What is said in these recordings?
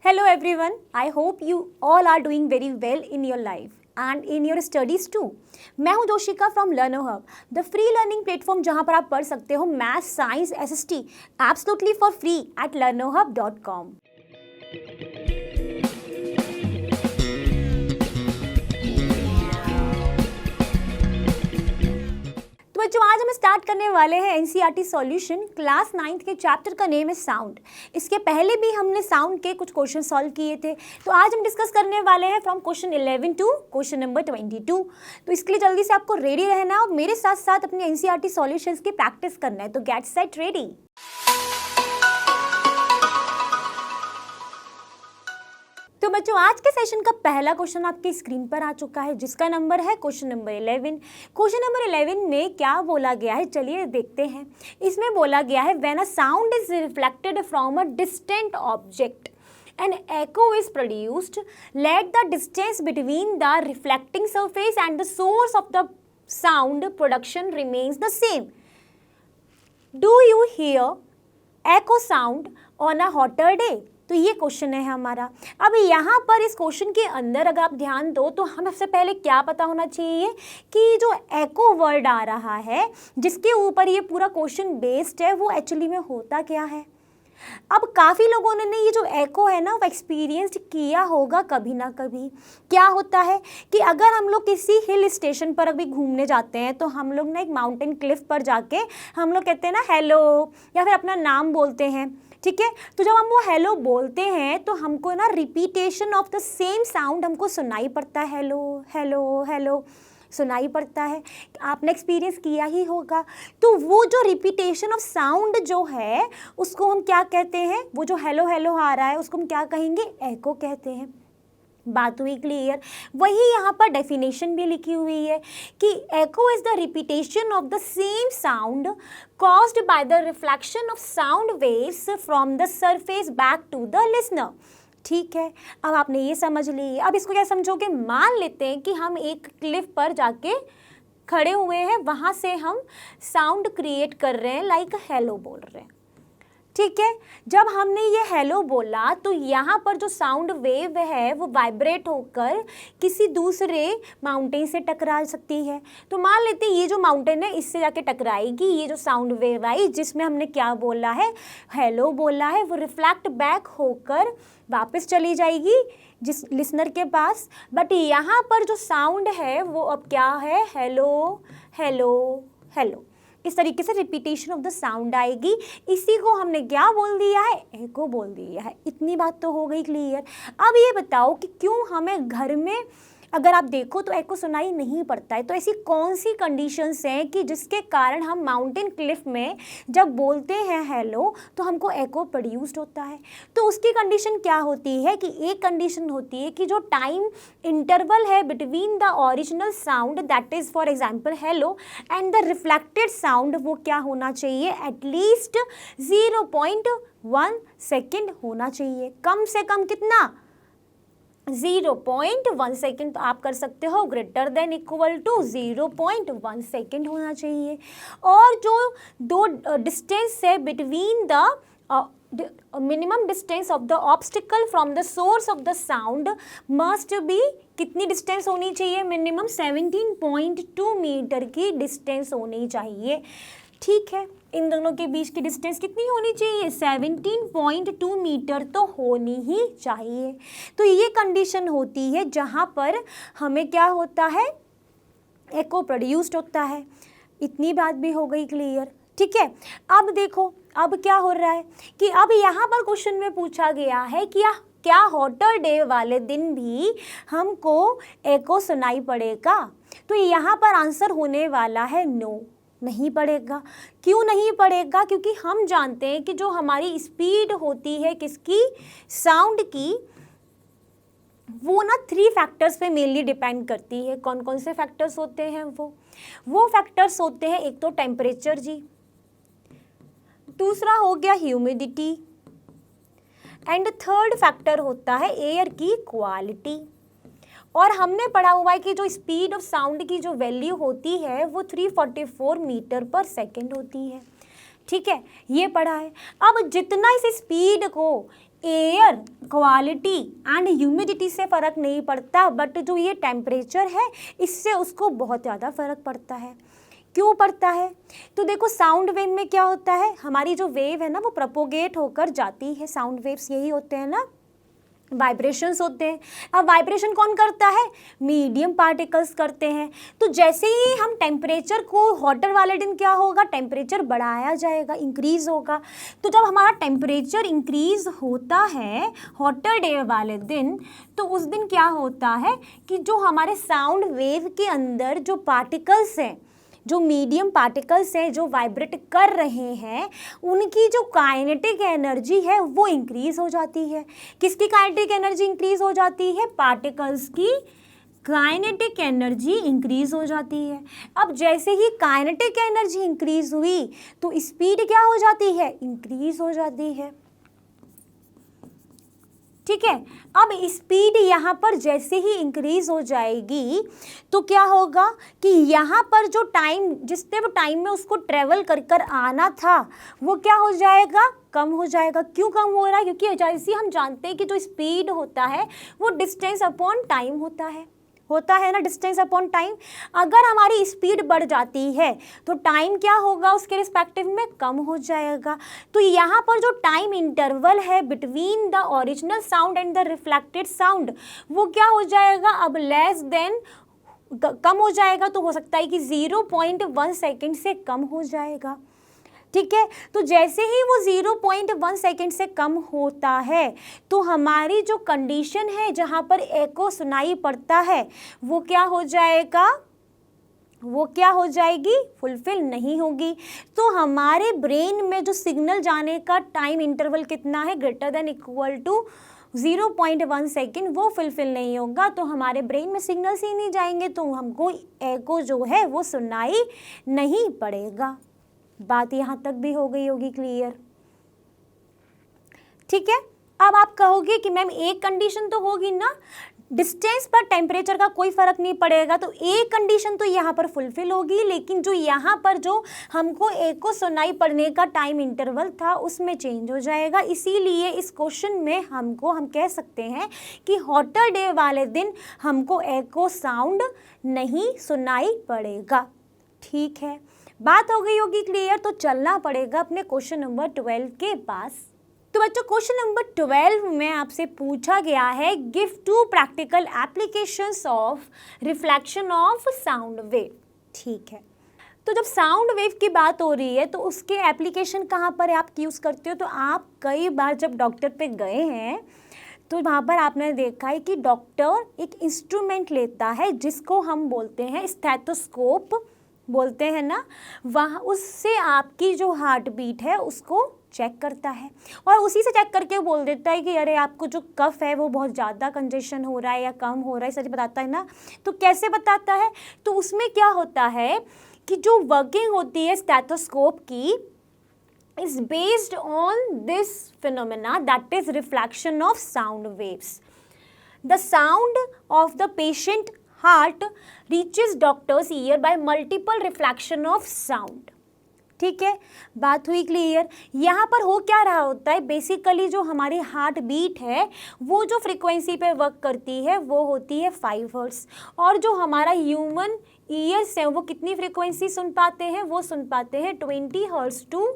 Hello everyone, I hope you all are doing very well in your life and in your studies too. मैं हूं जोशिका from Learno Hub, the free learning platform जहां पर आप पढ़ सकते हो maths, science, SST absolutely for free at learnohub.com। तो बच्चों आज हम स्टार्ट करने वाले हैं एनसीईआरटी सॉल्यूशन क्लास 9th के चैप्टर का नेम है साउंड। इसके पहले भी हमने साउंड के कुछ क्वेश्चन सॉल्व किए थे, तो आज हम डिस्कस करने वाले हैं from question 11 to question number 22। तो इसके लिए जल्दी से आपको रेडी रहना है और मेरे साथ साथ अपने एनसीईआरटी सॉल्यूशंस की प्रैक्टिस करना है। तो गेट सेट रेडी। तो बच्चों आज के सेशन का पहला क्वेश्चन आपकी स्क्रीन पर आ चुका है जिसका नंबर है क्वेश्चन नंबर 11। क्वेश्चन नंबर 11 में क्या बोला गया है चलिए देखते हैं। इसमें बोला गया है when a sound is reflected from a distant object an echo is produced, let the distance between the reflecting surface and the source of the sound production remains the same. Do you hear echo sound on a hotter day? तो ये question है हमारा। अब यहाँ पर इस question के अंदर अगर आप ध्यान दो तो हमें सबसे पहले क्या पता होना चाहिए कि जो एको वर्ड आ रहा है जिसके ऊपर ये पूरा क्वेश्चन बेस्ड है वो एक्चुअली में होता क्या है। अब काफ़ी लोगों ने ये जो एको है ना वो एक्सपीरियंस किया होगा कभी ना कभी। क्या होता है कि अगर हम लोग किसी हिल स्टेशन पर अभी घूमने जाते हैं तो हम लोग ना एक माउंटेन क्लिफ पर जाके हम लोग कहते हैं ना हेलो या फिर अपना नाम बोलते हैं, ठीक है। तो जब हम वो हेलो बोलते हैं तो हमको ना repetition of the same sound हमको सुनाई पड़ता है, हेलो हेलो हेलो सुनाई पड़ता है। आपने एक्सपीरियंस किया ही होगा। तो वो जो रिपीटेशन ऑफ साउंड जो है उसको हम क्या कहते हैं, वो जो हेलो हेलो आ रहा है उसको हम क्या कहेंगे, एको कहते हैं। बात हुई क्लियर। वही यहाँ पर डेफिनेशन भी लिखी हुई है कि echo is the repetition of the same sound caused by the reflection of sound waves from the surface back to the listener. ठीक है, अब आपने ये समझ ली। अब इसको क्या समझोगे, मान लेते हैं कि हम एक क्लिफ पर जाके खड़े हुए हैं, वहाँ से हम साउंड क्रिएट कर रहे हैं लाइक हेलो बोल रहे हैं, ठीक है। जब हमने ये हेलो बोला तो यहाँ पर जो साउंड वेव है वो वाइब्रेट होकर किसी दूसरे माउंटेन से टकरा सकती है। तो मान लेते हैं ये जो माउंटेन है इससे जाके टकराएगी, ये जो साउंड वेव आई जिसमें हमने क्या बोला है, हेलो बोला है, वो रिफ्लेक्ट बैक होकर वापस चली जाएगी जिस लिसनर के पास। बट यहाँ पर जो साउंड है वो अब क्या है, हेलो हेलो हेलो। इस तरीके से रिपीटेशन ऑफ द साउंड आएगी। इसी को हमने क्या बोल दिया है, एको बोल दिया है। इतनी बात तो हो गई क्लियर। अब ये बताओ कि क्यों हमें घर में अगर आप देखो तो एको सुनाई नहीं पड़ता है। तो ऐसी कौन सी कंडीशंस हैं कि जिसके कारण हम माउंटेन क्लिफ में जब बोलते हैं हेलो तो हमको एको प्रोड्यूस्ड होता है। तो उसकी कंडीशन क्या होती है कि एक कंडीशन होती है कि जो टाइम इंटरवल है between the original sound that is for example hello and the reflected sound वो क्या होना चाहिए, एटलीस्ट 0.1 सेकेंड होना चाहिए। कम से कम कितना, 0.1 सेकेंड। तो आप कर सकते हो greater than equal to 0.1 second होना चाहिए। और जो दो डिस्टेंस है between the minimum distance of the obstacle from the source of the sound must be, कितनी डिस्टेंस होनी चाहिए, मिनिमम 17.2 मीटर की डिस्टेंस होनी चाहिए, ठीक है। इन दोनों के बीच की डिस्टेंस कितनी होनी चाहिए, 17.2 मीटर तो होनी ही चाहिए। तो ये कंडीशन होती है जहाँ पर हमें क्या होता है, एको प्रोड्यूस्ड होता है। इतनी बात भी हो गई क्लियर, ठीक है। अब देखो अब क्या हो रहा है कि अब यहाँ पर क्वेश्चन में पूछा गया है कि क्या हॉटर डे वाले दिन भी हमको एको सुनाई पड़ेगा। तो यहाँ पर आंसर होने वाला है नो, नहीं पड़ेगा। क्यों नहीं पड़ेगा, क्योंकि हम जानते हैं कि जो हमारी स्पीड होती है किसकी, साउंड की, वो ना 3 फैक्टर्स पे मेनली डिपेंड करती है। कौन कौन से फैक्टर्स होते हैं वो फैक्टर्स होते हैं, एक तो टेम्परेचर जी, दूसरा हो गया ह्यूमिडिटी एंड थर्ड फैक्टर होता है एयर की क्वालिटी। और हमने पढ़ा हुआ है कि जो स्पीड ऑफ साउंड की जो वैल्यू होती है वो 344 मीटर पर सेकेंड होती है, ठीक है, ये पढ़ा है। अब जितना इस स्पीड को एयर क्वालिटी एंड ह्यूमिडिटी से फ़र्क नहीं पड़ता, बट जो ये टेम्परेचर है इससे उसको बहुत ज़्यादा फ़र्क पड़ता है। क्यों पड़ता है? तो देखो साउंड वेव में क्या होता है, हमारी जो वेव है ना वो प्रोपोगेट होकर जाती है। साउंड वेव्स यही होते हैं ना, वाइब्रेशंस होते हैं। अब वाइब्रेशन कौन करता है? मीडियम पार्टिकल्स करते हैं। तो जैसे ही हम टेम्परेचर को, हॉटर वाले दिन क्या होगा, टेम्परेचर बढ़ाया जाएगा, इंक्रीज़ होगा। तो जब हमारा टेम्परेचर इंक्रीज़ होता है हॉटर डे वाले दिन, तो उस दिन क्या होता है कि जो हमारे साउंड वेव के अंदर जो पार्टिकल्स हैं, जो मीडियम पार्टिकल्स हैं जो वाइब्रेट कर रहे हैं, उनकी जो काइनेटिक एनर्जी है वो इंक्रीज़ हो जाती है। किसकी काइनेटिक एनर्जी इंक्रीज़ हो जाती है? पार्टिकल्स की काइनेटिक एनर्जी इंक्रीज़ हो जाती है। अब जैसे ही काइनेटिक एनर्जी इंक्रीज़ हुई तो स्पीड क्या हो जाती है? इंक्रीज़ हो जाती है। ठीक है, अब स्पीड यहाँ पर जैसे ही इंक्रीज हो जाएगी तो क्या होगा कि यहाँ पर जो टाइम, जितने वो टाइम में उसको ट्रेवल कर कर आना था वो क्या हो जाएगा? कम हो जाएगा। क्यों कम हो रहा है? क्योंकि जैसे हम जानते हैं कि जो स्पीड होता है वो डिस्टेंस अपॉन टाइम होता है ना, डिस्टेंस अपॉन टाइम। अगर हमारी स्पीड बढ़ जाती है तो टाइम क्या होगा उसके रिस्पेक्टिव में? कम हो जाएगा। तो यहाँ पर जो टाइम इंटरवल है between the original sound and the reflected sound वो क्या हो जाएगा? अब लेस देन, कम हो जाएगा। तो हो सकता है कि 0.1 सेकेंड से कम हो जाएगा। ठीक है, तो जैसे ही वो 0.1 सेकेंड से कम होता है तो हमारी जो कंडीशन है जहाँ पर एको सुनाई पड़ता है वो क्या हो जाएगा? वो क्या हो जाएगी? फुलफिल नहीं होगी। तो हमारे ब्रेन में जो सिग्नल जाने का टाइम इंटरवल कितना है? Greater than equal to 0.1 second, वो फुलफिल नहीं होगा। तो हमारे ब्रेन में सिग्नल्स ही नहीं जाएंगे तो हमको एको जो है वो सुनाई नहीं पड़ेगा। बात यहाँ तक भी हो गई होगी क्लियर? ठीक है, अब आप कहोगे कि मैम एक कंडीशन तो होगी ना, डिस्टेंस पर टेम्परेचर का कोई फर्क नहीं पड़ेगा, तो एक कंडीशन तो यहाँ पर फुलफिल होगी, लेकिन जो यहाँ पर जो हमको एको सुनाई पड़ने का टाइम इंटरवल था उसमें चेंज हो जाएगा। इसीलिए इस क्वेश्चन में हम कह सकते हैं कि हॉटर डे वाले दिन हमको एको साउंड नहीं सुनाई पड़ेगा। ठीक है, बात हो गई होगी क्लियर? तो चलना पड़ेगा अपने क्वेश्चन नंबर 12 के पास। तो बच्चों क्वेश्चन नंबर 12 में आपसे पूछा गया है give 2 practical applications of reflection of sound wave. ठीक है, तो जब साउंड वेव की बात हो रही है तो उसके एप्लीकेशन कहाँ पर आप यूज़ करते हो? तो आप कई बार जब डॉक्टर पे गए हैं तो वहाँ पर आपने देखा है कि डॉक्टर एक इंस्ट्रूमेंट लेता है जिसको हम बोलते हैं स्टेथोस्कोप बोलते हैं ना, वहाँ उससे आपकी जो हार्ट बीट है उसको चेक करता है और उसी से चेक करके बोल देता है कि अरे आपको जो कफ है वो बहुत ज़्यादा कंजेशन हो रहा है या कम हो रहा है, सच बताता है ना। तो कैसे बताता है? तो उसमें क्या होता है कि जो वर्किंग होती है स्टेथोस्कोप की is based on this phenomena that is reflection of sound waves. The sound of the patient heart reaches doctors year by multiple reflection of sound. ठीक है, बात हुई क्लियर? यहाँ पर हो क्या रहा होता है, बेसिकली जो हमारी हार्ट बीट है वो जो फ्रीक्वेंसी पे वर्क करती है वो होती है 5 हर्ट्ज, और जो हमारा ह्यूमन ईयर्स है वो कितनी फ्रीक्वेंसी सुन पाते हैं? वो सुन पाते हैं 20 हर्ट्ज टू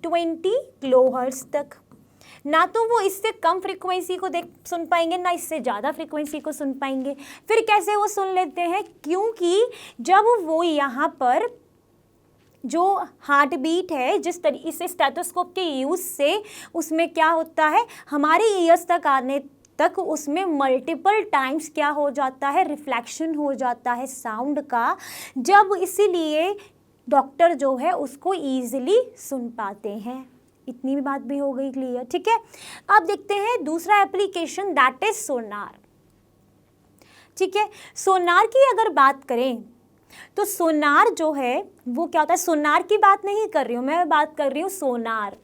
20 किलो हर्ट्ज तक। ना तो वो इससे कम फ्रीक्वेंसी को सुन पाएंगे ना इससे ज़्यादा फ्रीक्वेंसी को सुन पाएंगे। फिर कैसे वो सुन लेते हैं? क्योंकि जब वो यहाँ पर जो हार्ट बीट है जिस तरीके से स्टेथोस्कोप के यूज़ से उसमें क्या होता है, हमारे ईयर्स तक आने तक उसमें मल्टीपल टाइम्स क्या हो जाता है? रिफ्लेक्शन हो जाता है साउंड का, जब इसीलिए डॉक्टर जो है उसको ईजिली सुन पाते हैं। इतनी भी बात भी हो गई क्लियर? ठीक है, अब देखते हैं दूसरा एप्लीकेशन दैट इज सोनार। ठीक है, सोनार की अगर बात करें तो सोनार जो है वो क्या होता है, सोनार की बात नहीं कर रही हूँ मैं, बात कर रही हूँ सोनार।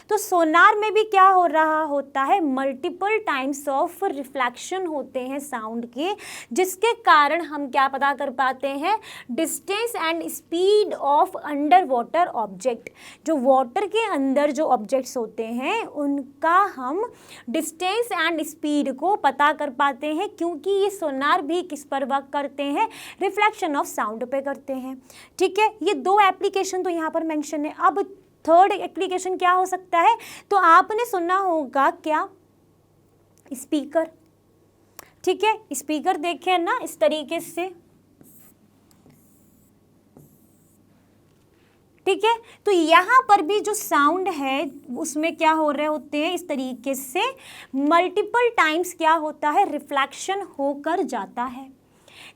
तो सोनार में भी क्या हो रहा होता है, मल्टीपल टाइम्स ऑफ रिफ्लेक्शन होते हैं साउंड के, जिसके कारण हम क्या पता कर पाते हैं, distance and speed of under water object. जो वाटर के अंदर जो ऑब्जेक्ट्स होते हैं उनका हम डिस्टेंस एंड स्पीड को पता कर पाते हैं, क्योंकि ये सोनार भी किस पर वर्क करते हैं, रिफ्लेक्शन ऑफ साउंड पे करते हैं। ठीक है, ये दो एप्लीकेशन तो यहाँ पर मेंशन है। अब थर्ड एप्लीकेशन क्या हो सकता है, तो आपने सुना होगा क्या, स्पीकर। ठीक है, स्पीकर देखें ना इस तरीके से। ठीक है, तो यहाँ पर भी जो साउंड है उसमें क्या हो रहे होते हैं, इस तरीके से मल्टीपल टाइम्स क्या होता है, रिफ्लेक्शन होकर जाता है।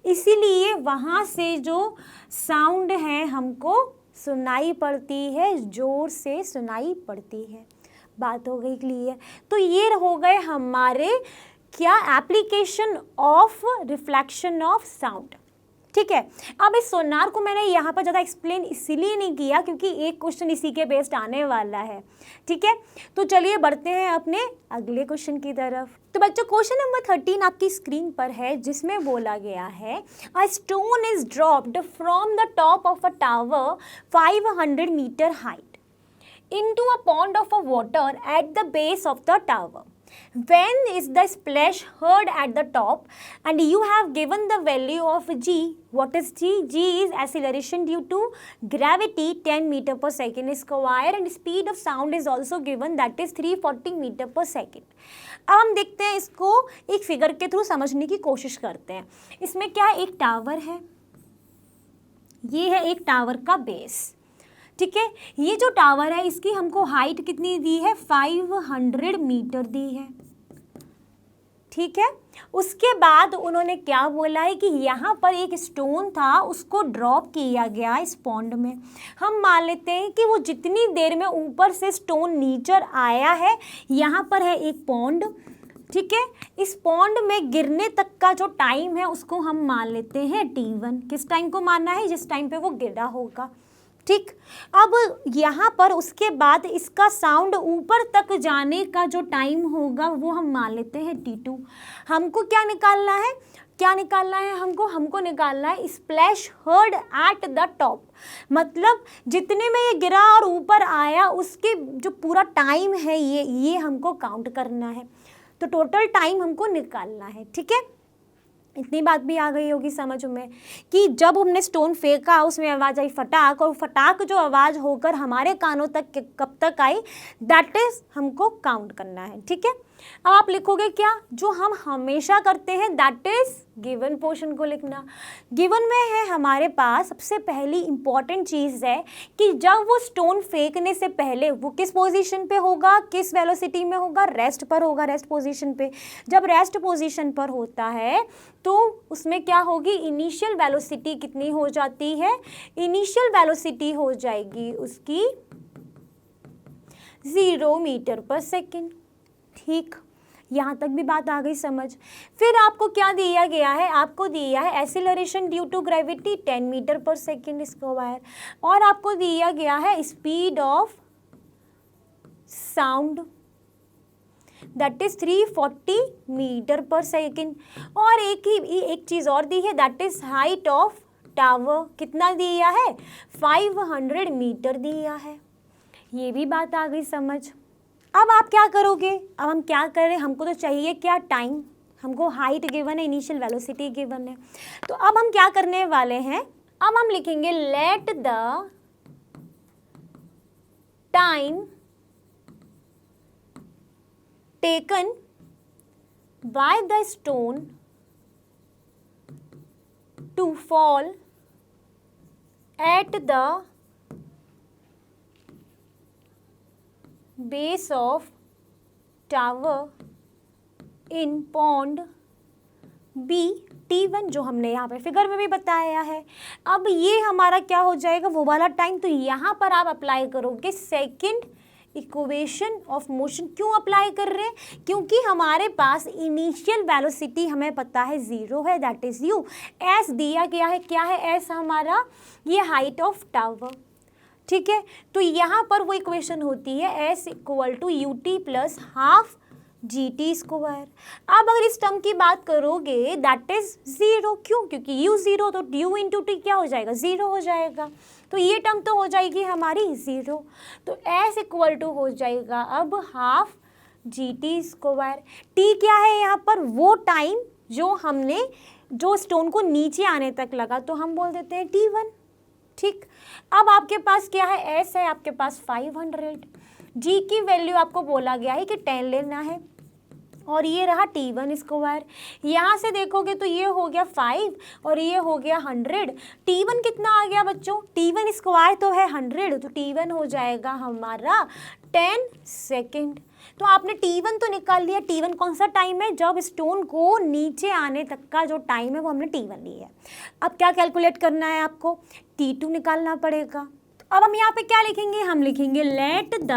इसीलिए वहाँ से जो साउंड है हमको सुनाई पड़ती है, जोर से सुनाई पड़ती है। बात हो गई क्लियर। तो ये हो गए हमारे क्या, application of reflection of sound. ठीक है, अब इस सोनार को मैंने यहाँ पर ज़्यादा एक्सप्लेन इसीलिए नहीं किया क्योंकि एक क्वेश्चन इसी के बेस्ड आने वाला है। ठीक है, तो चलिए बढ़ते हैं अपने अगले क्वेश्चन की तरफ। तो बच्चों क्वेश्चन नंबर 13 आपकी स्क्रीन पर है, जिसमें बोला गया है a stone is dropped from the top of a tower 500 metre height into a pond of water at the base of the tower. When is the splash heard at the top? And you have given the value of g. What is g? G is acceleration due to gravity 10 meter per second square, and speed of sound is also given, that is 340 meter per second. अब हम देखते हैं इसको एक figure के through समझने की कोशिश करते हैं। इसमें क्या है, एक टावर है, ये है एक टावर का बेस। ठीक है, ये जो टावर है इसकी हमको हाइट कितनी दी है, 500 मीटर दी है। ठीक है, उसके बाद उन्होंने क्या बोला है कि यहाँ पर एक स्टोन था, उसको ड्रॉप किया गया इस पॉन्ड में। हम मान लेते हैं कि वो जितनी देर में ऊपर से स्टोन नीचे आया है, यहाँ पर है एक पॉन्ड। ठीक है, इस पॉन्ड में गिरने तक का जो टाइम है उसको हम मान लेते हैं t1। किस टाइम को मानना है, जिस टाइम पे वो गिरा होगा। ठीक, अब यहाँ पर उसके बाद इसका साउंड ऊपर तक जाने का जो टाइम होगा वो हम मान लेते हैं t2। हमको क्या निकालना है, हमको निकालना है splash heard at the top. मतलब जितने में ये गिरा और ऊपर आया उसके जो पूरा टाइम है ये हमको काउंट करना है। तो टोटल टाइम हमको निकालना है। ठीक है, इतनी बात भी आ गई होगी समझ में कि जब हमने स्टोन फेंका उसमें आवाज़ आई फटाक, और फटाक जो आवाज़ होकर हमारे कानों तक कब तक आई, दैट इज हमको काउंट करना है। ठीक है, अब आप लिखोगे क्या, जो हम हमेशा करते हैं, दैट इज गिवन पोर्शन को लिखना। गिवन में है हमारे पास सबसे पहली इंपॉर्टेंट चीज़ है कि जब वो स्टोन फेंकने से पहले वो किस पोजीशन पे होगा, किस वेलोसिटी में होगा, रेस्ट पर होगा, रेस्ट पोजीशन पे। जब रेस्ट पोजीशन पर होता है तो उसमें क्या होगी, इनिशियल वेलोसिटी कितनी हो जाती है, इनिशियल वेलोसिटी हो जाएगी उसकी 0 मीटर पर सेकेंड। ठीक, यहाँ तक भी बात आ गई समझ। फिर आपको क्या दिया गया है, आपको दिया है acceleration due to gravity 10 metre per second square, और आपको दिया गया है speed of sound that is 340 metre per second, और एक चीज़ और दी है, that is height of tower. कितना दिया है, 500 मीटर दिया है। ये भी बात आ गई समझ। अब आप क्या करोगे, अब हम क्या करें, हमको तो चाहिए क्या, टाइम। हमको हाइट गिवन है, इनिशियल वेलोसिटी गिवन है। तो अब हम क्या करने वाले हैं, अब हम लिखेंगे let the time taken by the stone to fall at the base of tower in pond B T1, जो हमने यहाँ पे फिगर में भी बताया है। अब ये हमारा क्या हो जाएगा, वो वाला टाइम। तो यहाँ पर आप अप्लाई करोगे सेकंड इक्वेशन ऑफ मोशन क्यों अप्लाई कर रहे हैं? क्योंकि हमारे पास इनिशियल वेलोसिटी हमें पता है 0 है, दैट इज यू। एस दिया गया है, क्या है एस हमारा? ये हाइट ऑफ टावर, ठीक है। तो यहाँ पर वो इक्वेशन होती है s equal to u t plus half g t square. अब अगर इस टर्म की बात करोगे दैट इज 0, क्यों? क्योंकि यू 0 तो यू इंटू टी क्या हो जाएगा? 0 हो जाएगा। तो ये टर्म तो हो जाएगी हमारी 0। तो एस इक्वल टू हो जाएगा अब half g t square. T क्या है यहाँ पर? वो टाइम जो स्टोन को नीचे आने तक लगा, तो हम बोल देते हैं T1, ठीक। अब आपके पास क्या है? एस है आपके पास 500, जी की वैल्यू आपको बोला गया है कि 10 लेना है, और ये रहा T1 स्क्वायर। यहाँ से देखोगे तो ये हो गया 5 और ये हो गया 100। T1 कितना आ गया बच्चों? T1 स्क्वायर तो है 100, तो T1 हो जाएगा हमारा 10 सेकेंड। तो आपने T1 तो निकाल लिया। T1 कौन सा टाइम है? जब स्टोन को नीचे आने तक का जो टाइम है वो हमने T1 लिया है। अब क्या कैलकुलेट करना है आपको? T2 निकालना पड़ेगा। तो अब हम यहाँ पे क्या लिखेंगे? हम लिखेंगे let the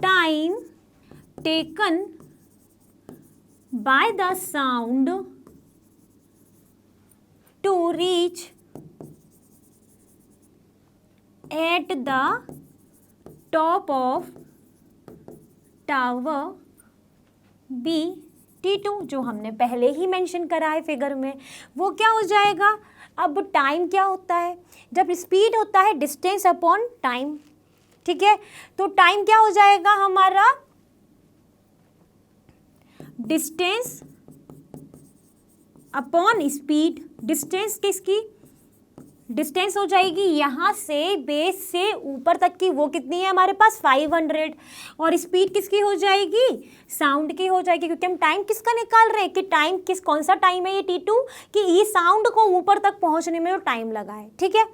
time taken by the sound to reach at the top of tower B T2, जो हमने पहले ही मेंशन करा है फिगर में, वो क्या हो जाएगा? अब टाइम क्या होता है? जब स्पीड होता है डिस्टेंस अपॉन टाइम, ठीक है। तो टाइम क्या हो जाएगा हमारा? Distance upon speed. डिस्टेंस किसकी? डिस्टेंस हो जाएगी यहाँ से बेस से ऊपर तक की, वो कितनी है हमारे पास? 500। और स्पीड किसकी हो जाएगी? साउंड की हो जाएगी, क्योंकि हम टाइम किसका निकाल रहे हैं कि टाइम कौन सा टाइम है ये T2, कि ये साउंड को ऊपर तक पहुँचने में जो टाइम लगा है, ठीक है।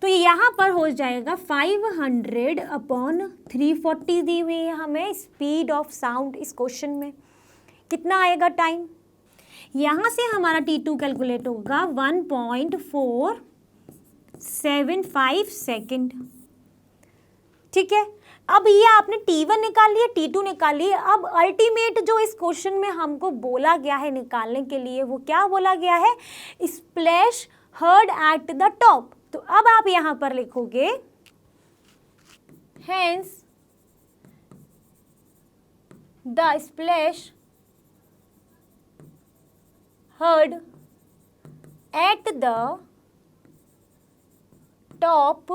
तो यहाँ पर हो जाएगा 500 अपॉन 340 दी हुई है हमें स्पीड ऑफ साउंड इस क्वेश्चन में। कितना आएगा टाइम? यहाँ से हमारा T2 कैलकुलेट होगा 1.475 सेकेंड, ठीक है। अब ये आपने T1 निकाल लिया, T2 निकाल लिया। अब अल्टीमेट जो इस क्वेश्चन में हमको बोला गया है निकालने के लिए, वो क्या बोला गया है? Splash heard at the top. तो अब आप यहाँ पर लिखोगे hence the splash heard at the top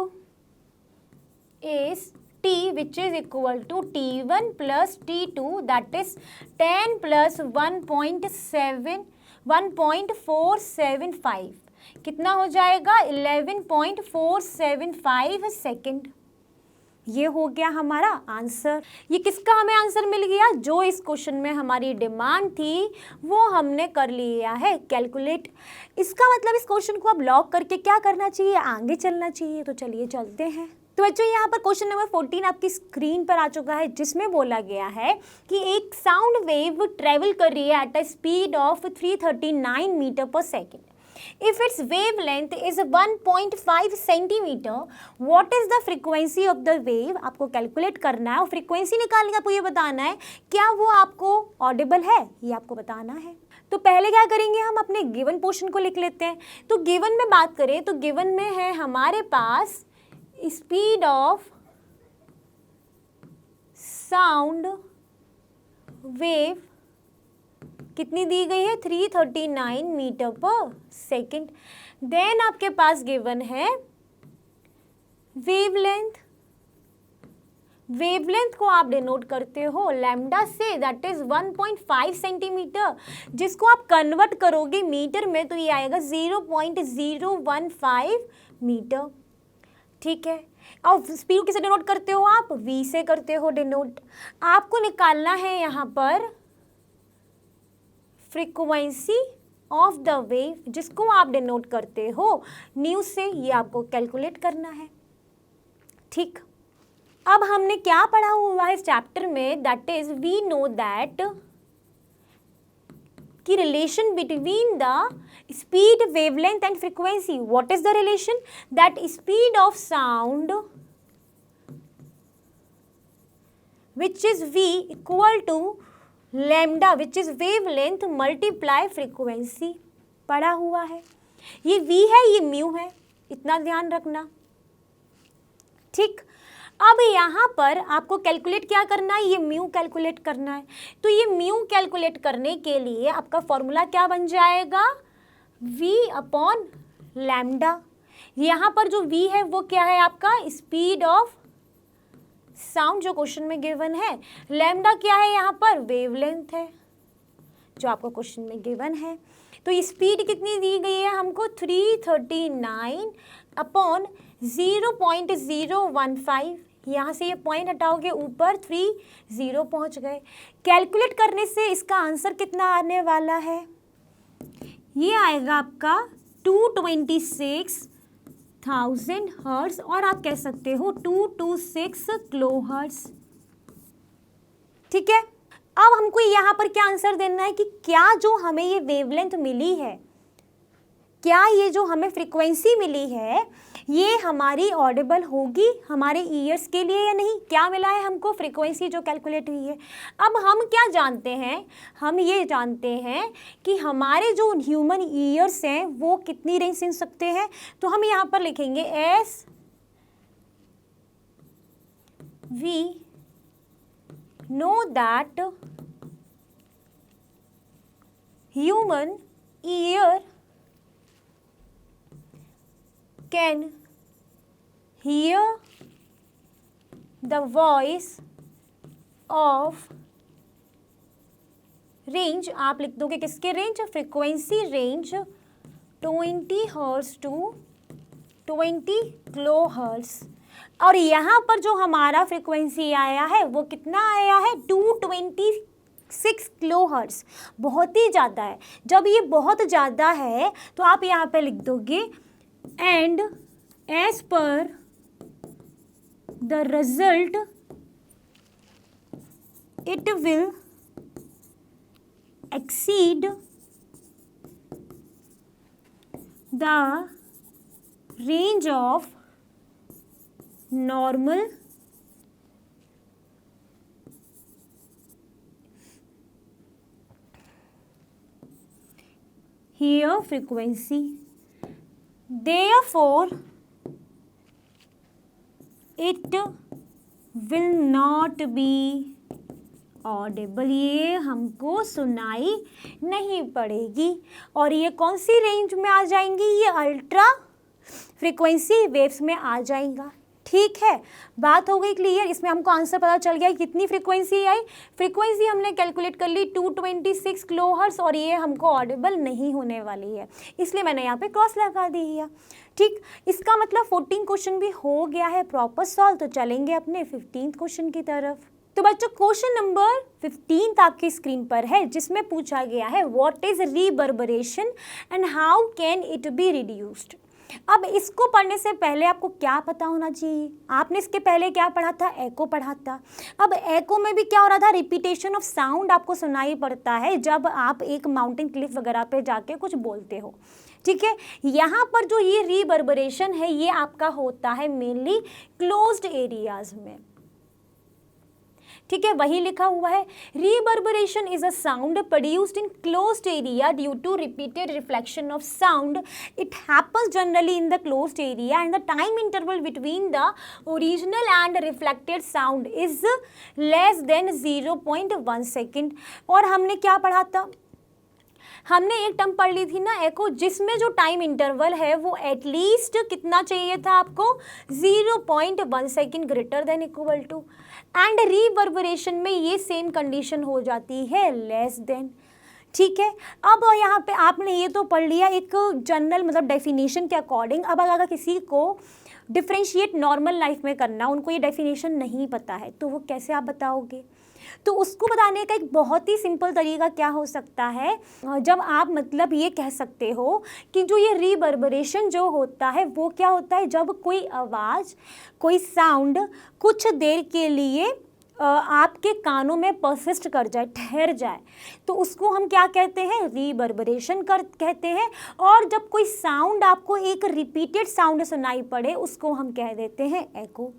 is T, which is equal to T1 plus T2, that is 10 plus 1.475। कितना हो जाएगा? 11.475 सेकेंड। ये हो गया हमारा आंसर। ये किसका हमें आंसर मिल गया? जो इस क्वेश्चन में हमारी डिमांड थी वो हमने कर लिया है कैलकुलेट। इसका मतलब इस क्वेश्चन को अब लॉक करके क्या करना चाहिए? आगे चलना चाहिए। तो चलिए चलते हैं। तो बच्चों यहाँ पर क्वेश्चन नंबर 14 आपकी स्क्रीन पर आ चुका है, जिसमें बोला गया है कि एक साउंड वेव ट्रेवल कर रही है at a speed of 339 metre per second. If its wavelength is 1.5 centimetre, what is the frequency of the wave? आपको कैलकुलेट करना है और फ्रीक्वेंसी निकालने का आपको ये बताना है क्या वो आपको ऑडिबल है, ये आपको बताना है। तो पहले क्या करेंगे? हम अपने गिवन पोर्शन को लिख लेते हैं। तो गिवन में बात करें तो गिवन में है हमारे पास स्पीड ऑफ साउंड वेव कितनी दी गई है? 339 मीटर पर सेकेंड। देन आपके पास गिवन है वेवलेंथ। वेवलेंथ को आप डिनोट करते हो लैम्डा से, दैट इज 1.5 सेंटीमीटर। जिसको आप कन्वर्ट करोगे मीटर में तो ये आएगा 0.015 मीटर, ठीक है। और स्पीड किसे डिनोट करते हो आप? v से करते हो डिनोट। आपको निकालना है यहाँ पर फ्रीक्वेंसी ऑफ द वेव, जिसको आप डिनोट करते हो न्यू से। ये आपको कैलकुलेट करना है, ठीक। अब हमने क्या पढ़ा हुआ है इस चैप्टर में? That is we know that की relation between the speed, wavelength and frequency. What is the relation? That speed of sound which is v equal to lambda which is wavelength multiply frequency. पढ़ा हुआ है, ये v है ये mu है, इतना ध्यान रखना। ठीक, अब यहाँ पर आपको कैलकुलेट क्या करना है, ये म्यू कैलकुलेट करना है। तो ये म्यू कैलकुलेट करने के लिए आपका फॉर्मूला क्या बन जाएगा, v अपॉन लैम्डा। यहाँ पर जो v है वो क्या है आपका स्पीड ऑफ साउंड जो क्वेश्चन में गिवन है, लैम्डा क्या है यहाँ पर वेवलेंथ है जो आपको क्वेश्चन में गिवन है। तो स्पीड कितनी दी गई है हमको 339 अपॉन 0.015। यहाँ से ये पॉइंट हटाओगे ऊपर 30 पहुँच गए। कैलकुलेट करने से इसका आंसर कितना आने वाला है, ये आएगा आपका 226,000 हर्ट्ज और आप कह सकते हो 226 किलो हर्ट्ज। ठीक है, अब हमको यहाँ पर क्या आंसर देना है कि क्या जो हमें ये वेवलेंथ मिली है, क्या ये जो हमें फ्रीक्वेंसी मिली है ये हमारी ऑडिबल होगी हमारे ईयर्स के लिए या नहीं। क्या मिला है हमको, फ्रीक्वेंसी जो कैलकुलेट हुई है। अब हम क्या जानते हैं, हम ये जानते हैं कि हमारे जो ह्यूमन ईयर्स हैं वो कितनी रेंज सुन सकते हैं। तो हम यहाँ पर लिखेंगे as we know that human ear can hear the voice of range, आप लिख दोगे किसके range, frequency range 20 hertz to 20 kilo hertz. और यहाँ पर जो हमारा फ्रीक्वेंसी आया है वो कितना आया है 226 किलो हर्ट्ज, बहुत ही ज़्यादा है। जब ये बहुत ज़्यादा है तो आप यहाँ पे लिख दोगे and as per the result it will exceed the range of normal ear frequency. Therefore, it will not be audible. ये हमको सुनाई नहीं पड़ेगी। और ये कौन सी रेंज में आ जाएंगी, ये अल्ट्रा फ्रीक्वेंसी वेव्स में आ जाएगा। ठीक है, बात हो गई क्लियर। इसमें हमको आंसर पता चल गया कितनी फ्रीक्वेंसी आई। फ्रीक्वेंसी हमने कैलकुलेट कर ली 226 किलो हर्ट्ज और ये हमको ऑडिबल नहीं होने वाली है, इसलिए मैंने यहाँ पे क्रॉस लगा दी है। ठीक, इसका मतलब 14 क्वेश्चन भी हो गया है प्रॉपर सॉल्व। तो चलेंगे अपने 15th क्वेश्चन की तरफ। तो बच्चों क्वेश्चन नंबर 15 आपकी स्क्रीन पर है जिसमें पूछा गया है what is reverberation and how can it be reduced. अब इसको पढ़ने से पहले आपको क्या पता होना चाहिए, आपने इसके पहले क्या पढ़ा था, एको पढ़ा था। अब एको में भी क्या हो रहा था, रिपीटेशन ऑफ साउंड आपको सुनाई पड़ता है जब आप एक माउंटेन क्लिफ वगैरह पे जाके कुछ बोलते हो। ठीक है, यहाँ पर जो ये रिवर्बरेशन है ये आपका होता है मेनली क्लोज्ड एरियाज में। ठीक है, वही लिखा हुआ है reverberation is a sound produced in closed area due to repeated reflection of sound. It happens generally in the closed area and the time interval between the original and reflected sound is less than 0.1 second. और हमने क्या पढ़ा था, हमने एक term पढ़ ली थी ना एको, जिसमें जो टाइम इंटरवल है वो एटलीस्ट कितना चाहिए था आपको 0.1 second greater than equal to. And reverberation में ये सेम कंडीशन हो जाती है लेस देन। ठीक है, अब यहाँ पे आपने ये तो पढ़ लिया एक जनरल मतलब डेफिनेशन के अकॉर्डिंग। अब अगर किसी को डिफ्रेंशिएट नॉर्मल लाइफ में करना, उनको ये डेफिनेशन नहीं पता है तो वो कैसे आप बताओगे। तो उसको बताने का एक बहुत ही सिंपल तरीका क्या हो सकता है, जब आप मतलब ये कह सकते हो कि जो ये रिवर्बरेशन जो होता है वो क्या होता है, जब कोई आवाज़ कोई साउंड कुछ देर के लिए आपके कानों में परसिस्ट कर जाए, ठहर जाए, तो उसको हम क्या कहते हैं, रिवर्बरेशन कहते हैं। और जब कोई साउंड आपको एक रिपीटेड साउंड सुनाई पड़े उसको हम कह देते हैं एको।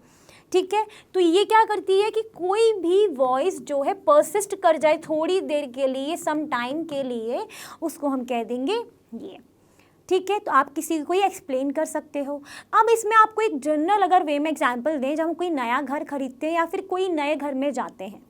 ठीक है, तो ये क्या करती है कि कोई भी वॉइस जो है परसिस्ट कर जाए थोड़ी देर के लिए, सम टाइम के लिए, उसको हम कह देंगे ये। ठीक है, तो आप किसी को ये एक्सप्लेन कर सकते हो। अब इसमें आपको एक जनरल अगर वे में एग्जांपल दें, जब हम कोई नया घर खरीदते हैं या फिर कोई नए घर में जाते हैं,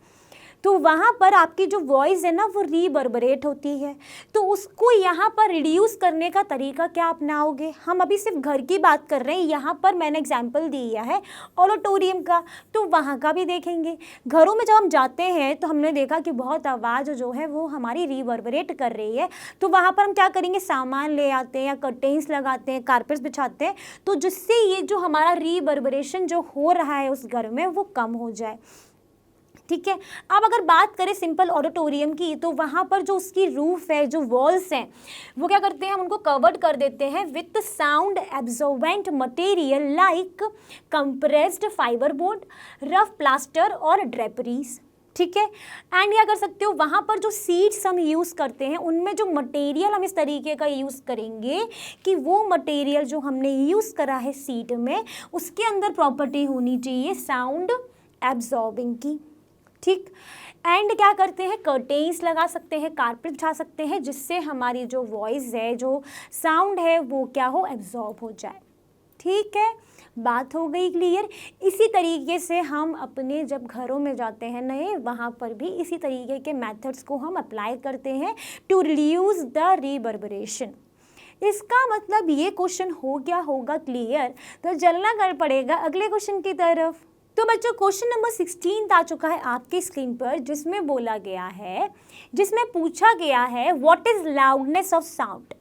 तो वहाँ पर आपकी जो वॉइस है ना वो रीवर्बरेट होती है। तो उसको यहाँ पर रिड्यूस करने का तरीका क्या अपनाओगे? हम अभी सिर्फ घर की बात कर रहे हैं, यहाँ पर मैंने एग्जाम्पल दिया है ऑडिटोरियम का, तो वहाँ का भी देखेंगे। घरों में जब हम जाते हैं तो हमने देखा कि बहुत आवाज़ जो है वो हमारी रीवर्बरेट कर रही है, तो वहाँ पर हम क्या करेंगे, सामान ले आते हैं या कर्टेन्स लगाते हैं, कारपेट्स बिछाते हैं, तो जिससे ये जो हमारा रीवर्बरेशन जो हो रहा है उस घर में वो कम हो जाए। ठीक है, अब अगर बात करें सिंपल ऑडिटोरियम की, तो वहाँ पर जो उसकी रूफ है, जो वॉल्स हैं, वो क्या करते हैं, हम उनको कवर्ड कर देते हैं with sound absorbent material like compressed fibre board, rough plaster और ड्रेपरीज। ठीक है, एंड क्या कर सकते हो, वहाँ पर जो सीट्स हम यूज़ करते हैं उनमें जो मटेरियल हम इस तरीके का यूज़ करेंगे कि वो मटेरियल जो हमने यूज़ करा है सीट में, उसके अंदर प्रॉपर्टी होनी चाहिए साउंड एब्जॉर्बिंग की। ठीक, एंड क्या करते हैं, कर्टेन्स लगा सकते हैं, कारपेट बिछा सकते हैं, जिससे हमारी जो वॉइस है, जो साउंड है, वो क्या हो, एब्जॉर्ब हो जाए। ठीक है, बात हो गई क्लियर। इसी तरीके से हम अपने जब घरों में जाते हैं नए, वहाँ पर भी इसी तरीके के मेथड्स को हम अप्लाई करते हैं टू रिड्यूस द रिवर्बरेशन। इसका मतलब ये क्वेश्चन हो गया होगा क्लियर, तो चलना कर पड़ेगा अगले क्वेश्चन की तरफ। तो बच्चों क्वेश्चन नंबर 16 आ चुका है आपकी स्क्रीन पर, जिसमें बोला गया है, जिसमें पूछा गया है what is loudness of sound,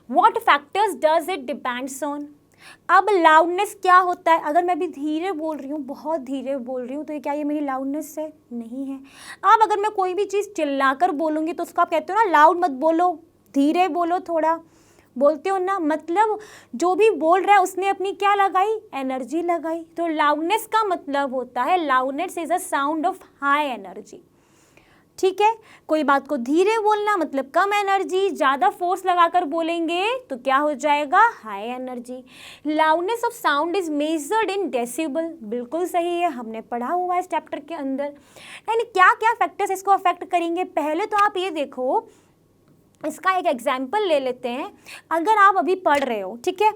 what factors does it depends on. अब लाउडनेस क्या होता है? अगर मैं अभी धीरे बोल रही हूँ, बहुत धीरे बोल रही हूँ, तो ये क्या ये मेरी लाउडनेस है? नहीं है। अब अगर मैं कोई भी चीज़ चिल्लाकर बोलूँगी तो उसको आप कहते हो ना लाउड मत बोलो, धीरे बोलो, थोड़ा बोलते हो ना, मतलब जो भी बोल रहा है उसने अपनी क्या लगाई, एनर्जी लगाई। तो लाउडनेस का मतलब होता है, loudness is a sound of high energy. ठीक है, कोई बात को धीरे बोलना मतलब कम एनर्जी, ज़्यादा फोर्स लगाकर बोलेंगे तो क्या हो जाएगा, high energy. Loudness of sound is measured in decibel, बिल्कुल सही है, हमने पढ़ा हुआ है इस चैप्टर के अंदर। यानी क्या क्या फैक्टर्स इसको अफेक्ट करेंगे, पहले तो आप ये देखो, इसका एक एग्जाम्पल ले लेते हैं। अगर आप अभी पढ़ रहे हो, ठीक है,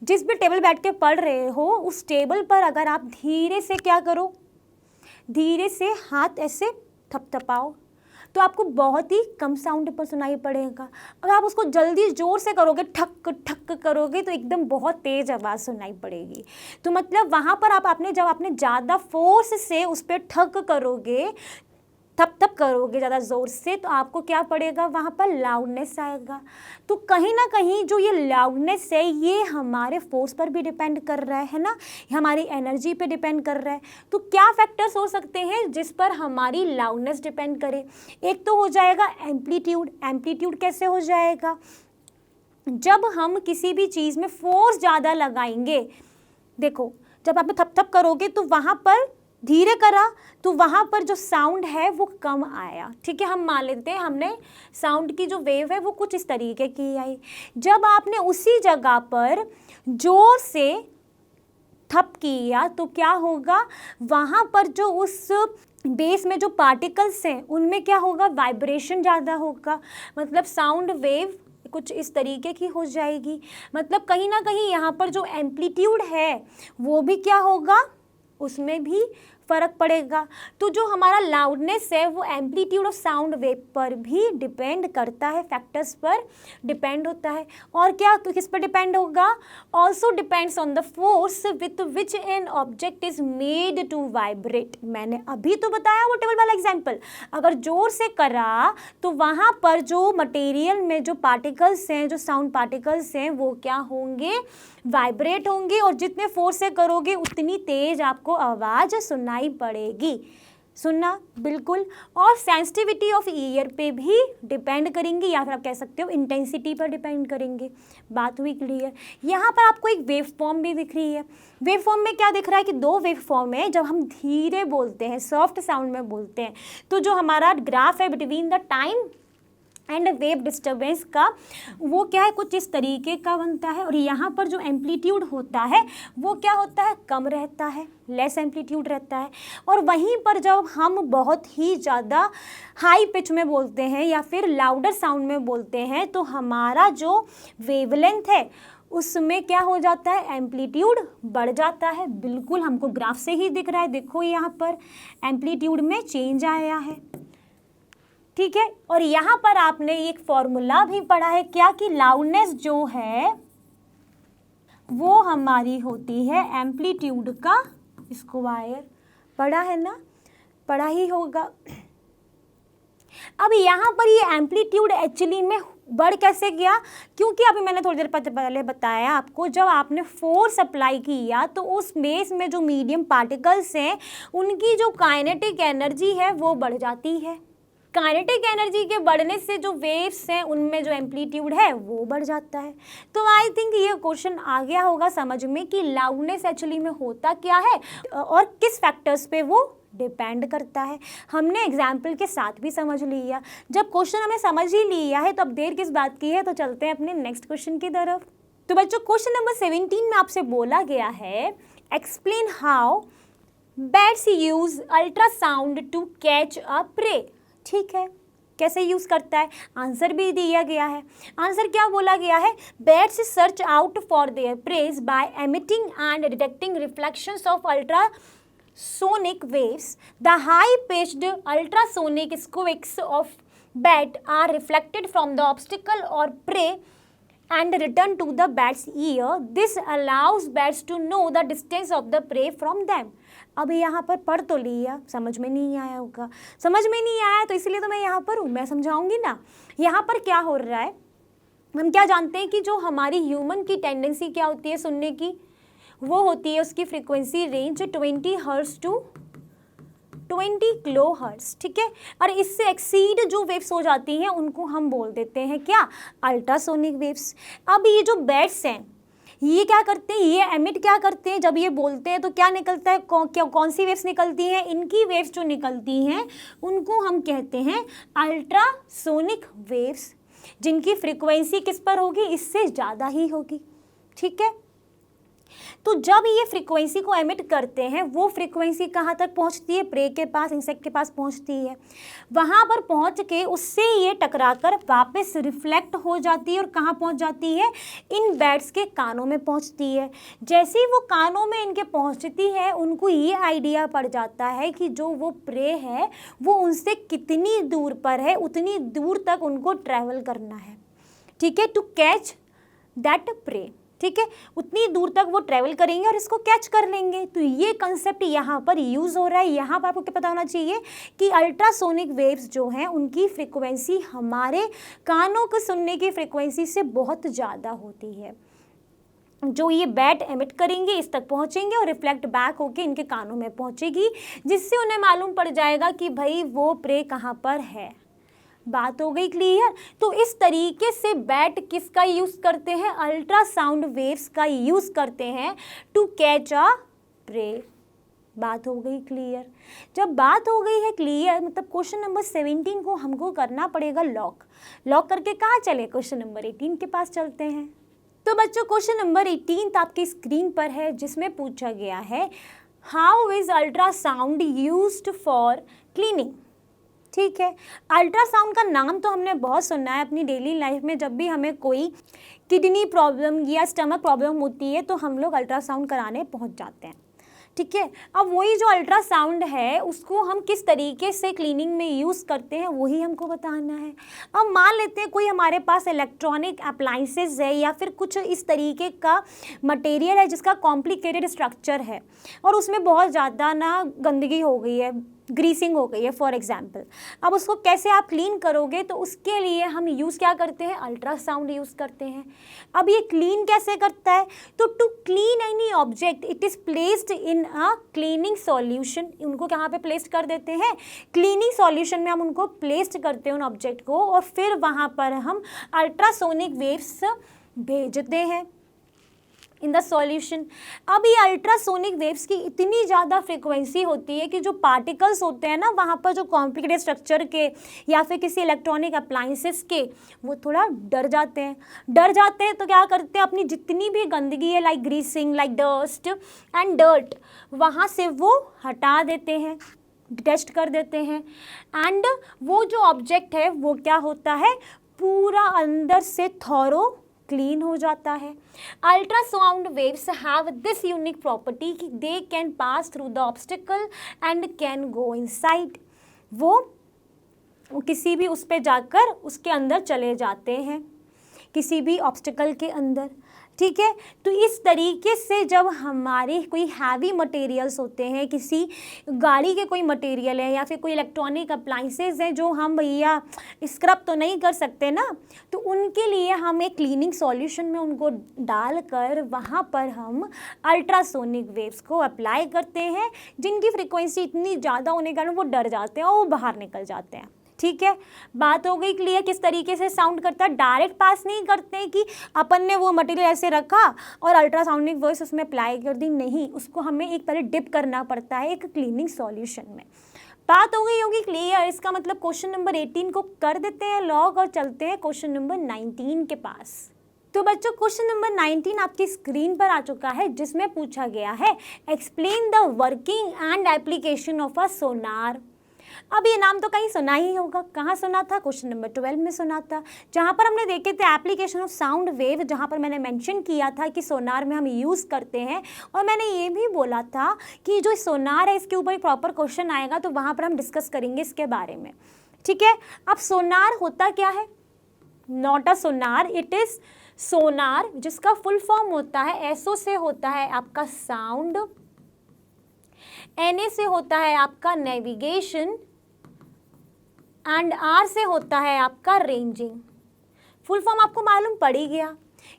जिस भी टेबल बैठ के पढ़ रहे हो, उस टेबल पर अगर आप धीरे से क्या करो, धीरे से हाथ ऐसे थपथपाओ, तो आपको बहुत ही कम साउंड पर सुनाई पड़ेगा। अगर आप उसको जल्दी जोर से करोगे, ठक ठक करोगे, तो एकदम बहुत तेज़ आवाज़ सुनाई पड़ेगी। तो मतलब वहाँ पर जब आपने ज़्यादा फोर्स से उस पर ठक करोगे, थप थप करोगे ज़्यादा ज़ोर से, तो आपको क्या पड़ेगा, वहाँ पर लाउडनेस आएगा। तो कहीं ना कहीं जो ये लाउडनेस है, ये हमारे फोर्स पर भी डिपेंड कर रहा है ना, हमारी एनर्जी पे डिपेंड कर रहा है। तो क्या फैक्टर्स हो सकते हैं जिस पर हमारी लाउडनेस डिपेंड करे? एक तो हो जाएगा एम्पलीट्यूड। एम्पलीट्यूड कैसे हो जाएगा, जब हम किसी भी चीज़ में फोर्स ज़्यादा लगाएंगे। देखो, जब आप थप थप करोगे तो वहाँ पर धीरे करा तो वहाँ पर जो साउंड है वो कम आया। ठीक है, हम मान लेते हैं हमने साउंड की जो वेव है वो कुछ इस तरीके की आई। जब आपने उसी जगह पर जोर से थप किया तो क्या होगा, वहाँ पर जो उस बेस में जो पार्टिकल्स हैं उनमें क्या होगा, वाइब्रेशन ज़्यादा होगा, मतलब साउंड वेव कुछ इस तरीके की हो जाएगी। मतलब कहीं ना कहीं यहाँ पर जो एम्पलीट्यूड है वो भी क्या होगा, उसमें भी फ़र्क पड़ेगा। तो जो हमारा लाउडनेस है वो एम्पलीट्यूड ऑफ साउंड वेव पर भी डिपेंड करता है, फैक्टर्स पर डिपेंड होता है। और क्या किस पर डिपेंड होगा, also depends on the force with which an object is made to vibrate. मैंने अभी तो बताया वो टेबल वाला एग्जाम्पल, अगर जोर से करा तो वहाँ पर जो मटेरियल में जो पार्टिकल्स हैं, जो साउंड पार्टिकल्स हैं, वो क्या होंगे, वाइब्रेट होंगे, और जितने फोर्स से करोगे उतनी तेज आपको आवाज़ सुनाई पड़ेगी। सुनना बिल्कुल। और सेंसिटिविटी ऑफ ईयर पे भी डिपेंड करेंगे, या फिर आप कह सकते हो इंटेंसिटी पर डिपेंड करेंगे। बात हुई क्लियर। यहाँ पर आपको एक वेव फॉर्म भी दिख रही है। वेव फॉर्म में क्या दिख रहा है कि दो वेव फॉर्म है। जब हम धीरे बोलते हैं, सॉफ्ट साउंड में बोलते हैं, तो जो हमारा ग्राफ है between the time and wave disturbance का वो क्या है, कुछ इस तरीके का बनता है। और यहाँ पर जो एम्पलीट्यूड होता है वो क्या होता है, कम रहता है, लेस एम्पलीट्यूड रहता है। और वहीं पर जब हम बहुत ही ज़्यादा हाई पिच में बोलते हैं या फिर लाउडर साउंड में बोलते हैं तो हमारा जो वेवलेंथ है उसमें क्या हो जाता है, एम्पलीट्यूड बढ़ जाता है। बिल्कुल हमको ग्राफ से ही दिख रहा है, देखो यहाँ पर एम्पलीट्यूड में चेंज आया है, ठीक है। और यहाँ पर आपने एक फॉर्मूला भी पढ़ा है क्या, कि लाउडनेस जो है वो हमारी होती है एम्पलीट्यूड का स्क्वायर, पढ़ा है ना, पढ़ा ही होगा। अब यहाँ पर ये एम्पलीट्यूड एक्चुअली में बढ़ कैसे गया, क्योंकि अभी मैंने थोड़ी देर पहले बताया आपको, जब आपने फोर्स अप्लाई किया तो उस स्पेस में जो मीडियम पार्टिकल्स हैं उनकी जो काइनेटिक एनर्जी है वो बढ़ जाती है। काइनेटिक एनर्जी के बढ़ने से जो वेव्स हैं उनमें जो एम्पलीट्यूड है वो बढ़ जाता है। तो आई थिंक ये क्वेश्चन आ गया होगा समझ में कि लाउडनेस एक्चुअली में होता क्या है और किस फैक्टर्स पे वो डिपेंड करता है। हमने एग्जाम्पल के साथ भी समझ लिया। जब क्वेश्चन हमें समझ ही लिया है तो अब देर किस बात की है, तो चलते हैं अपने नेक्स्ट क्वेश्चन की तरफ। तो बच्चों क्वेश्चन नंबर 17 में आपसे बोला गया है, explain how bats use ultrasound to catch a prey. ठीक है, कैसे यूज करता है, आंसर भी दिया गया है। आंसर क्या बोला गया है, bats search out for their preys by emitting and detecting reflections of ultrasonic waves. The high-pitched ultrasonic squeaks of bat are reflected from the obstacle or prey and return to the bat's ear. This allows bats to know the distance of the prey from them. अब यहाँ पर पढ़ तो लिया, समझ में नहीं आया होगा। समझ में नहीं आया तो इसलिए तो मैं यहाँ पर हूँ, मैं समझाऊंगी ना। यहाँ पर क्या हो रहा है, हम क्या जानते हैं कि जो हमारी ह्यूमन की टेंडेंसी क्या होती है सुनने की, वो होती है उसकी frequency range 20 hertz to 20 kilo hertz, ठीक है। और इससे एक्सीड जो वेव्स हो जाती हैं उनको हम बोल देते हैं क्या, अल्ट्रासोनिक वेव्स। अब ये जो बैट्स हैं ये क्या करते हैं, ये एमिट क्या करते हैं, जब ये बोलते हैं तो क्या निकलता है, कौन सी वेव्स निकलती हैं, इनकी वेव्स जो निकलती हैं उनको हम कहते हैं अल्ट्रासोनिक वेव्स, जिनकी फ्रीक्वेंसी किस पर होगी, इससे ज़्यादा ही होगी, ठीक है। तो जब ये फ्रीक्वेंसी को एमिट करते हैं वो फ्रीक्वेंसी कहाँ तक पहुँचती है, प्रे के पास, इंसेक्ट के पास पहुँचती है। वहाँ पर पहुँच के उससे ये टकराकर वापस रिफ्लेक्ट हो जाती है और कहाँ पहुँच जाती है, इन बैट्स के कानों में पहुँचती है। जैसे ही वो कानों में इनके पहुँचती है उनको ये आइडिया पड़ जाता है कि जो वो प्रे है वो उनसे कितनी दूर पर है, उतनी दूर तक उनको ट्रैवल करना है, ठीक है, टू कैच दैट प्रे, ठीक है, उतनी दूर तक वो ट्रैवल करेंगे और इसको कैच कर लेंगे। तो ये कंसेप्ट यहाँ पर यूज़ हो रहा है। यहाँ पर आपको क्या पता होना चाहिए कि अल्ट्रासोनिक वेव्स जो हैं उनकी फ्रीक्वेंसी हमारे कानों को सुनने की फ्रीक्वेंसी से बहुत ज़्यादा होती है। जो ये बैट एमिट करेंगे इस तक पहुँचेंगे और रिफ्लेक्ट बैक होके इनके कानों में पहुँचेगी, जिससे उन्हें मालूम पड़ जाएगा कि भाई वो प्रे कहाँ पर है। बात हो गई क्लियर। तो इस तरीके से बैट किसका यूज़ करते हैं, अल्ट्रासाउंड वेव्स का यूज़ करते हैं टू कैच अ प्रे। बात हो गई क्लियर। जब बात हो गई है क्लियर, मतलब क्वेश्चन नंबर 17 को हमको करना पड़ेगा लॉक। लॉक करके कहाँ चले, क्वेश्चन नंबर 18 के पास चलते हैं। तो बच्चों क्वेश्चन नंबर 18 आपकी स्क्रीन पर है, जिसमें पूछा गया है how is ultrasound used for cleaning. ठीक है, अल्ट्रासाउंड का नाम तो हमने बहुत सुना है अपनी डेली लाइफ में। जब भी हमें कोई किडनी प्रॉब्लम या स्टमक प्रॉब्लम होती है तो हम लोग अल्ट्रासाउंड कराने पहुंच जाते हैं, ठीक है। अब वही जो अल्ट्रासाउंड है उसको हम किस तरीके से क्लीनिंग में यूज़ करते हैं वही हमको बताना है। अब मान लेते हैं कोई हमारे पास इलेक्ट्रॉनिक अप्लाइंसेस है या फिर कुछ इस तरीके का मटेरियल है जिसका कॉम्प्लिकेटेड स्ट्रक्चर है और उसमें बहुत ज़्यादा ना गंदगी हो गई है, ग्रीसिंग हो गई है फॉर एग्जाम्पल। अब उसको कैसे आप क्लीन करोगे, तो उसके लिए हम यूज़ क्या करते हैं, अल्ट्रासाउंड यूज़ करते हैं। अब ये क्लीन कैसे करता है, तो to clean any object it is placed in a cleaning solution. उनको कहाँ पे प्लेस्ड कर देते हैं, क्लीनिंग सॉल्यूशन में हम उनको प्लेस्ड करते हैं उन ऑब्जेक्ट को, और फिर वहाँ पर हम अल्ट्रासोनिक वेव्स भेजते हैं। In the solution. अब ये अल्ट्रासोनिक वेव्स की इतनी ज़्यादा फ्रिक्वेंसी होती है कि जो पार्टिकल्स होते हैं ना वहाँ पर, जो कॉम्प्लिकेटेड स्ट्रक्चर के या फिर किसी इलेक्ट्रॉनिक अप्लाइंसेस के, वो थोड़ा डर जाते हैं तो क्या करते हैं, अपनी जितनी भी गंदगी है like greasing, like dust and dirt, वहाँ से वो हटा देते हैं, डिटेस्ट कर देते हैं। एंड वो जो ऑब्जेक्ट है वो क्या होता है, पूरा अंदर से थॉरो क्लीन हो जाता है। Ultrasound waves have this unique property कि they can pass through the obstacle and can go inside. वो किसी भी उस पे जाकर उसके अंदर चले जाते हैं, किसी भी ऑब्स्टिकल के अंदर, ठीक है। तो इस तरीके से जब हमारे कोई हैवी मटेरियल्स होते हैं, किसी गाड़ी के कोई मटेरियल है या फिर कोई इलेक्ट्रॉनिक अप्लाइंसेज हैं जो हम भैया स्क्रब तो नहीं कर सकते ना, तो उनके लिए हम एक क्लीनिंग सॉल्यूशन में उनको डालकर वहाँ पर हम अल्ट्रासोनिक वेव्स को अप्लाई करते हैं, जिनकी फ्रिक्वेंसी इतनी ज़्यादा होने के कारण वो डर जाते हैं और वो बाहर निकल जाते हैं। ठीक है, बात हो गई क्लियर किस तरीके से साउंड करता है। डायरेक्ट पास नहीं करते कि अपन ने वो मटेरियल ऐसे रखा और अल्ट्रासाउंडिक वॉइस उसमें अप्लाई कर दी, नहीं, उसको हमें एक पहले डिप करना पड़ता है एक क्लीनिंग सॉल्यूशन में। बात हो गई होगी क्लियर। इसका मतलब क्वेश्चन नंबर 18 को कर देते हैं लॉग और चलते हैं क्वेश्चन नंबर 19 के पास। तो बच्चों क्वेश्चन नंबर 19 आपकी स्क्रीन पर आ चुका है, जिसमें पूछा गया है explain the working and application of a sonar. अब ये नाम तो कहीं सुना ही होगा, कहाँ सुना था, क्वेश्चन नंबर 12 में सुना था, जहाँ पर हमने देखे थे एप्लीकेशन ऑफ साउंड वेव, जहाँ पर मैंने मेंशन किया था कि सोनार में हम यूज़ करते हैं। और मैंने ये भी बोला था कि जो सोनार है इसके ऊपर एक प्रॉपर क्वेश्चन आएगा तो वहाँ पर हम डिस्कस करेंगे इसके बारे में। ठीक है, अब सोनार होता क्या है, not a sonar, it is sonar, जिसका फुल फॉर्म होता है, एसओ से होता है आपका साउंड, एनए से होता है आपका नेविगेशन एंड आर से होता है आपका रेंजिंग। फुल फॉर्म आपको मालूम पड़ ही गया,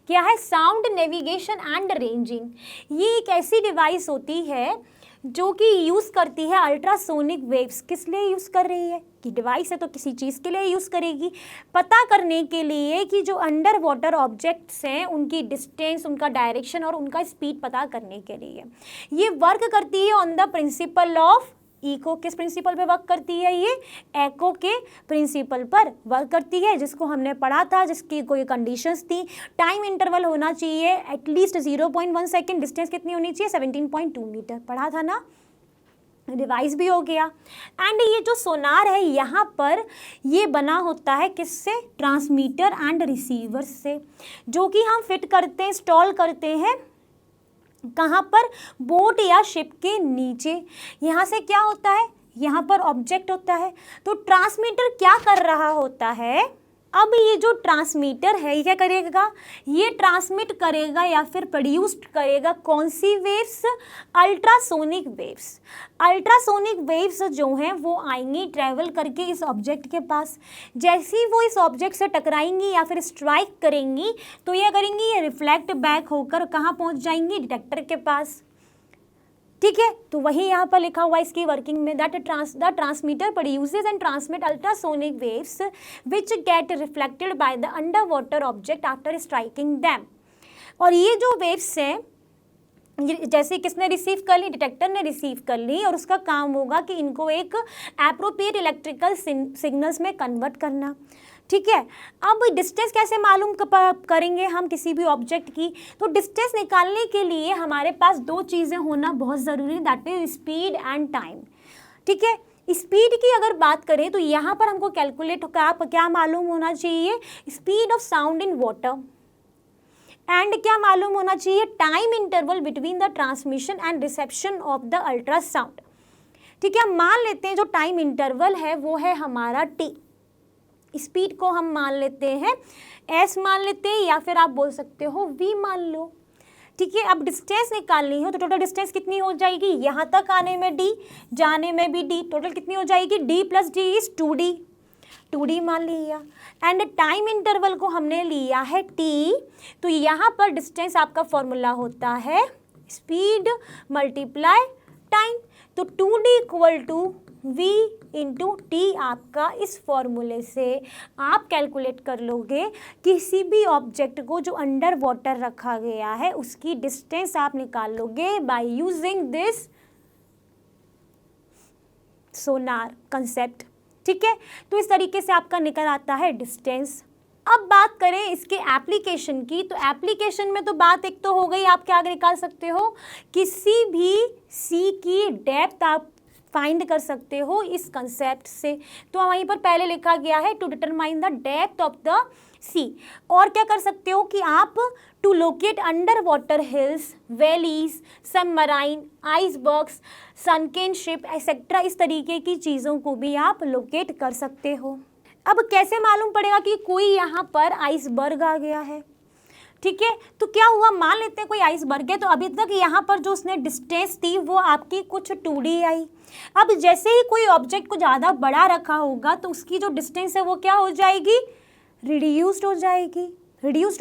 क्या है, साउंड, नेविगेशन एंड रेंजिंग। ये एक ऐसी डिवाइस होती है जो कि यूज़ करती है अल्ट्रासोनिक वेव्स। किस लिए यूज़ कर रही है, कि डिवाइस है तो किसी चीज़ के लिए यूज़ करेगी, पता करने के लिए कि जो अंडर वाटर ऑब्जेक्ट्स हैं उनकी डिस्टेंस, उनका डायरेक्शन और उनका स्पीड पता करने के लिए ये वर्क करती है on the principle of echo. किस प्रिंसिपल पे वर्क करती है, ये एको के प्रिंसिपल पर वर्क करती है, जिसको हमने पढ़ा था, जिसकी कोई कंडीशंस थी। टाइम इंटरवल होना चाहिए एटलीस्ट 0.1 सेकेंड, डिस्टेंस कितनी होनी चाहिए 17.2 मीटर, पढ़ा था ना। डिवाइस भी हो गया। एंड ये जो सोनार है यहाँ पर ये बना होता है किससे, ट्रांसमीटर एंड रिसीवर से, जो कि हम फिट करते हैं, इंस्टॉल करते हैं कहाँ पर, बोट या शिप के नीचे। यहाँ से क्या होता है, यहाँ पर ऑब्जेक्ट होता है, तो ट्रांसमीटर क्या कर रहा होता है, अब ये जो ट्रांसमीटर है ये क्या करेगा, ये ट्रांसमिट करेगा या फिर प्रोड्यूस करेगा कौन सी waves, ultrasonic waves. Ultrasonic waves जो हैं वो आएंगी ट्रैवल करके इस ऑब्जेक्ट के पास। जैसे ही वो इस ऑब्जेक्ट से टकराएंगी या फिर स्ट्राइक करेंगी तो ये करेंगी, ये रिफ्लेक्ट बैक होकर कहाँ पहुँच जाएंगी, डिटेक्टर के पास। ठीक है, तो वही यहाँ पर लिखा हुआ इसकी वर्किंग में, that the transmitter produces and transmit ultrasonic waves which get reflected by the under water object after striking them. और ये जो वेव्स हैं जैसे किसने रिसीव कर ली, डिटेक्टर ने रिसीव कर ली, और उसका काम होगा कि इनको एक एप्रोप्रिएट इलेक्ट्रिकल सिग्नल्स में कन्वर्ट करना। ठीक है, अब डिस्टेंस कैसे मालूम करेंगे हम किसी भी ऑब्जेक्ट की, तो डिस्टेंस निकालने के लिए हमारे पास दो चीज़ें होना बहुत ज़रूरी है, that is speed and time. ठीक है, स्पीड की अगर बात करें तो यहाँ पर हमको कैलकुलेट क्या मालूम होना चाहिए, speed of sound in water, and क्या मालूम होना चाहिए, time interval between the transmission and reception of the ultrasound. ठीक है, मान लेते हैं जो टाइम इंटरवल है वो है हमारा टी, स्पीड को हम मान लेते हैं एस मान लेते हैं, या फिर आप बोल सकते हो वी मान लो। ठीक है, अब डिस्टेंस निकालनी हो तो टोटल डिस्टेंस कितनी हो जाएगी, यहाँ तक आने में डी, जाने में भी डी, टोटल कितनी हो जाएगी, D plus D is 2D मान लिया। एंड टाइम इंटरवल को हमने लिया है टी, तो यहाँ पर डिस्टेंस आपका फॉर्मूला होता है स्पीड मल्टीप्लाई टाइम, तो 2D equal to v into t आपका इस फॉर्मूले से आप कैलकुलेट कर लोगे किसी भी ऑब्जेक्ट को जो अंडर वाटर रखा गया है उसकी डिस्टेंस आप निकाल लोगे by using this Sonar concept. ठीक है, तो इस तरीके से आपका निकल आता है डिस्टेंस। अब बात करें इसके एप्लीकेशन की, तो एप्लीकेशन में तो बात एक तो हो गई, आप क्या निकाल सकते हो, किसी भी सी की डेप्थ आप फाइंड कर सकते हो इस कंसेप्ट से। तो वहीं पर पहले लिखा गया है to determine the depth of the sea. और क्या कर सकते हो कि आप to locate underwater hills, valleys, submarine, icebergs, sunken ship etcetera, इस तरीके की चीज़ों को भी आप लोकेट कर सकते हो। अब कैसे मालूम पड़ेगा कि कोई यहाँ पर आइसबर्ग आ गया है? ठीक है, तो क्या हुआ, मान लेते हैं कोई आइसबर्ग है, तो अभी तक यहाँ पर जो उसने डिस्टेंस थी वो आपकी कुछ 2D आई। अब जैसे ही कोई ऑब्जेक्ट को ज़्यादा बड़ा रखा होगा तो उसकी जो डिस्टेंस है वो क्या हो जाएगी, रिड्यूस्ड हो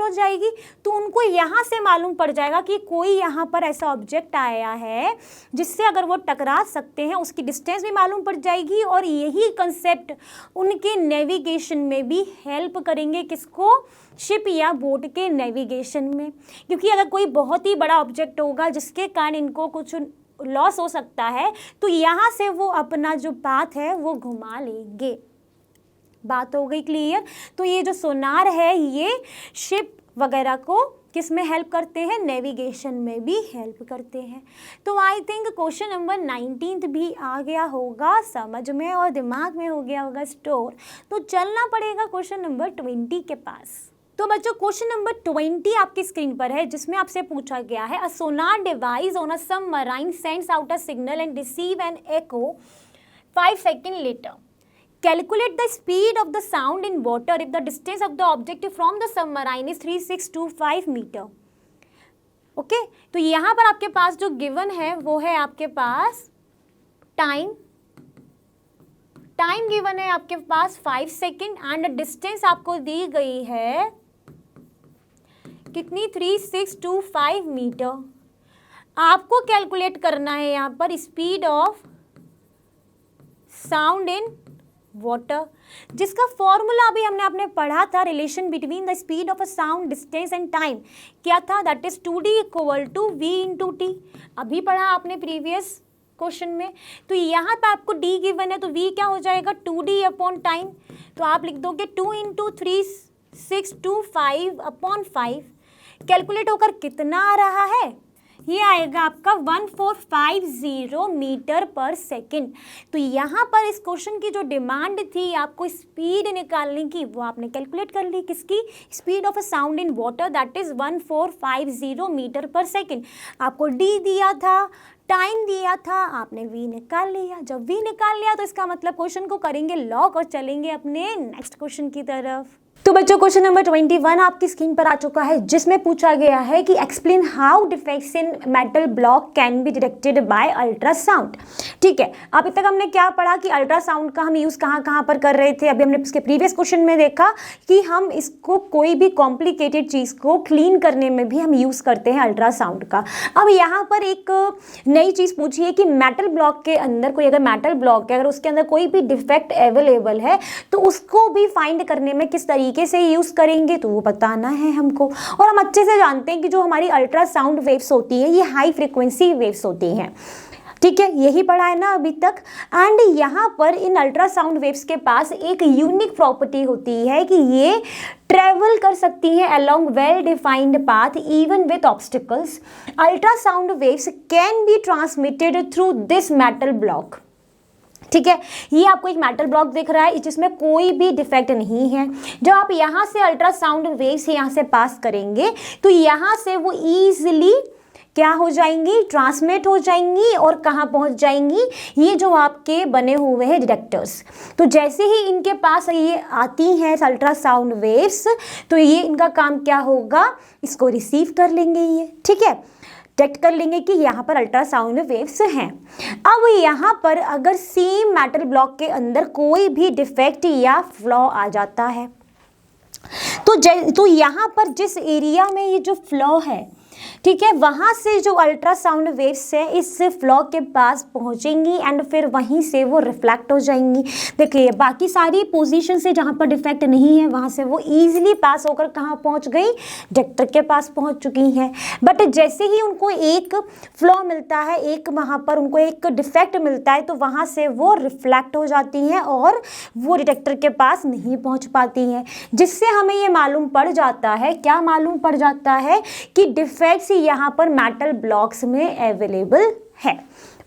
जाएगी। तो उनको यहाँ से मालूम पड़ जाएगा कि कोई यहाँ पर ऐसा ऑब्जेक्ट आया है जिससे अगर वो टकरा सकते हैं, उसकी डिस्टेंस भी मालूम पड़ जाएगी। और यही कंसेप्ट उनके नेविगेशन में भी हेल्प करेंगे, किसको, शिप या बोट के नेविगेशन में। क्योंकि अगर कोई बहुत ही बड़ा ऑब्जेक्ट होगा जिसके कारण इनको कुछ लॉस हो सकता है, तो यहाँ से वो अपना जो पाथ है वो घुमा लेंगे। बात हो गई क्लियर? तो ये जो सोनार है ये शिप वगैरह को किस में हेल्प करते हैं, नेविगेशन में भी हेल्प करते हैं। तो आई थिंक क्वेश्चन नंबर 19 भी आ गया होगा समझ में और दिमाग में हो गया होगा स्टोर। तो चलना पड़ेगा क्वेश्चन नंबर 20 के पास। तो बच्चों क्वेश्चन नंबर 20 आपकी स्क्रीन पर है, जिसमें आपसे पूछा गया है, a sonar device on a submarine sends out a signal and receive an echo 5 second later. Calculate the speed of the sound in water if the distance of the object from the submarine is 3625 metre. Okay, तो यहाँ पर आपके पास जो given है वो है आपके पास time given है आपके पास 5 सेकेंड एंड डिस्टेंस आपको दी गई है कितनी, 3625 मीटर। आपको कैलकुलेट करना है यहाँ पर speed of sound in water, जिसका फॉर्मूला अभी हमने आपने पढ़ा था, relation between the speed of a sound, distance and time, क्या था, that is 2D equal to V into t. अभी पढ़ा आपने प्रीवियस क्वेश्चन में। तो यहाँ पे आपको D गिवन है तो V क्या हो जाएगा, 2D अपॉन टाइम। तो आप लिख दोगे 2 इंटू 3625 अपॉन 5। कैलकुलेट होकर कितना आ रहा है, ये आएगा आपका 1450 मीटर पर सेकेंड। तो यहाँ पर इस क्वेश्चन की जो डिमांड थी आपको स्पीड निकालने की, वो आपने कैलकुलेट कर ली, किसकी, speed of a sound in water, that is 1450 metre per second. आपको डी दिया था, टाइम दिया था, आपने वी निकाल लिया। जब वी निकाल लिया तो इसका मतलब क्वेश्चन को करेंगे लॉक और चलेंगे अपने नेक्स्ट क्वेश्चन की तरफ। तो बच्चों क्वेश्चन नंबर 21 आपकी स्क्रीन पर आ चुका है, जिसमें पूछा गया है कि explain how defects in metal block can be detected by ultrasound. ठीक है, अभी तक हमने क्या पढ़ा कि अल्ट्रासाउंड का हम यूज़ कहाँ कहाँ पर कर रहे थे। अभी हमने उसके प्रीवियस क्वेश्चन में देखा कि हम इसको कोई भी कॉम्प्लिकेटेड चीज़ को क्लीन करने में भी हम यूज़ करते हैं अल्ट्रासाउंड का। अब यहाँ पर एक नई चीज़ पूछी है कि मेटल ब्लॉक के अंदर कोई अगर मेटल ब्लॉक है, अगर उसके अंदर कोई भी डिफेक्ट अवेलेबल है तो उसको भी फाइंड करने में किस तरीके से यूज करेंगे, तो वो बताना है हमको। और हम अच्छे से जानते हैं कि जो हमारी अल्ट्रासाउंड वेव्स होती है ये हाई फ्रीक्वेंसी वेव्स होती हैं। ठीक है, यही पढ़ा है ना अभी तक। एंड यहाँ पर इन अल्ट्रासाउंड वेव्स के पास एक यूनिक प्रॉपर्टी होती है कि ये ट्रेवल कर सकती हैं along well defined path even with obstacles. Ultrasound waves can be transmitted through this metal block. ठीक है, ये आपको एक मेटल ब्लॉक दिख रहा है जिसमें कोई भी डिफेक्ट नहीं है। जब आप यहाँ से अल्ट्रासाउंड वेव्स यहाँ से पास करेंगे तो यहाँ से वो ईजिली क्या हो जाएंगी, ट्रांसमिट हो जाएंगी और कहाँ पहुँच जाएंगी, ये जो आपके बने हुए हैं डिटेक्टर्स। तो जैसे ही इनके पास ये आती हैं अल्ट्रासाउंड वेव्स तो ये इनका काम क्या होगा, इसको रिसीव कर लेंगे ये। ठीक है, डिटेक्ट कर लेंगे कि यहाँ पर अल्ट्रासाउंड वेव्स हैं। अब यहाँ पर अगर सेम मेटल ब्लॉक के अंदर कोई भी डिफेक्ट या फ्लॉ आ जाता है तो यहाँ पर जिस एरिया में ये जो फ्लॉ है, ठीक है, वहाँ से जो अल्ट्रासाउंड वेव्स है इस फ्लॉ के पास पहुँचेंगी एंड फिर वहीं से वो रिफ्लेक्ट हो जाएंगी। देखिए बाकी सारी पोजीशन से जहाँ पर डिफेक्ट नहीं है वहाँ से वो ईजिली पास होकर कहाँ पहुँच गई, डिटेक्टर के पास पहुँच चुकी हैं। बट जैसे ही उनको एक फ्लॉ मिलता है, एक वहाँ पर उनको एक डिफेक्ट मिलता है, तो वहाँ से वो रिफ्लेक्ट हो जाती हैं और वो डिटेक्टर के पास नहीं पहुँच पाती हैं, जिससे हमें ये मालूम पड़ जाता है, क्या मालूम पड़ जाता है कि डिफेक्ट्स यहाँ पर मेटल ब्लॉक्स में अवेलेबल है।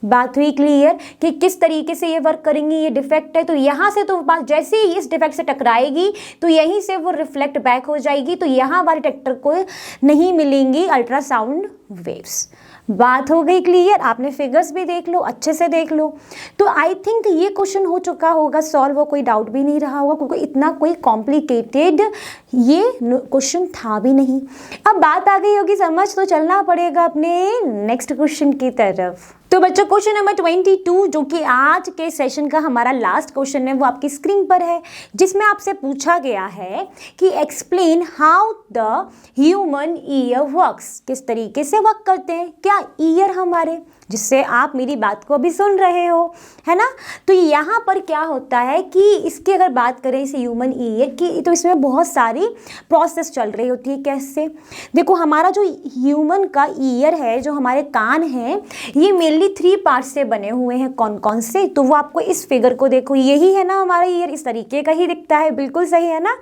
बात हुई क्लियर कि किस तरीके से ये वर्क करेंगी। ये डिफेक्ट है तो यहाँ से तो बात जैसे ही इस डिफेक्ट से टकराएगी तो यहीं से वो रिफ्लेक्ट बैक हो जाएगी, तो यहाँ वाले डिटेक्टर को नहीं मिलेंगी अल्ट्रासाउंड वेव्स। बात हो गई क्लियर। आपने फिगर्स भी देख लो, अच्छे से देख लो। तो आई थिंक ये क्वेश्चन हो चुका होगा सॉल्व, कोई डाउट भी नहीं रहा होगा क्योंकि इतना कोई कॉम्प्लिकेटेड ये क्वेश्चन था भी नहीं। अब बात आ गई होगी समझ, तो चलना पड़ेगा अपने नेक्स्ट क्वेश्चन की तरफ। तो बच्चों क्वेश्चन नंबर 22 जो कि आज के सेशन का हमारा लास्ट क्वेश्चन है वो आपकी स्क्रीन पर है, जिसमें आपसे पूछा गया है कि explain how the human ear works, किस तरीके से वर्क करते हैं क्या ईयर हमारे, जिससे आप मेरी बात को अभी सुन रहे हो, है ना। तो यहाँ पर क्या होता है कि इसकी अगर बात करें इस ह्यूमन ईयर की, तो इसमें बहुत सारी प्रोसेस चल रही होती है। कैसे, देखो हमारा जो ह्यूमन का ईयर है, जो हमारे कान हैं, ये मेनली 3 पार्ट से बने हुए हैं। कौन कौन से, तो वो आपको इस फिगर को देखो, यही है ना हमारा ईयर, इस तरीके का ही दिखता है, बिल्कुल सही है ना।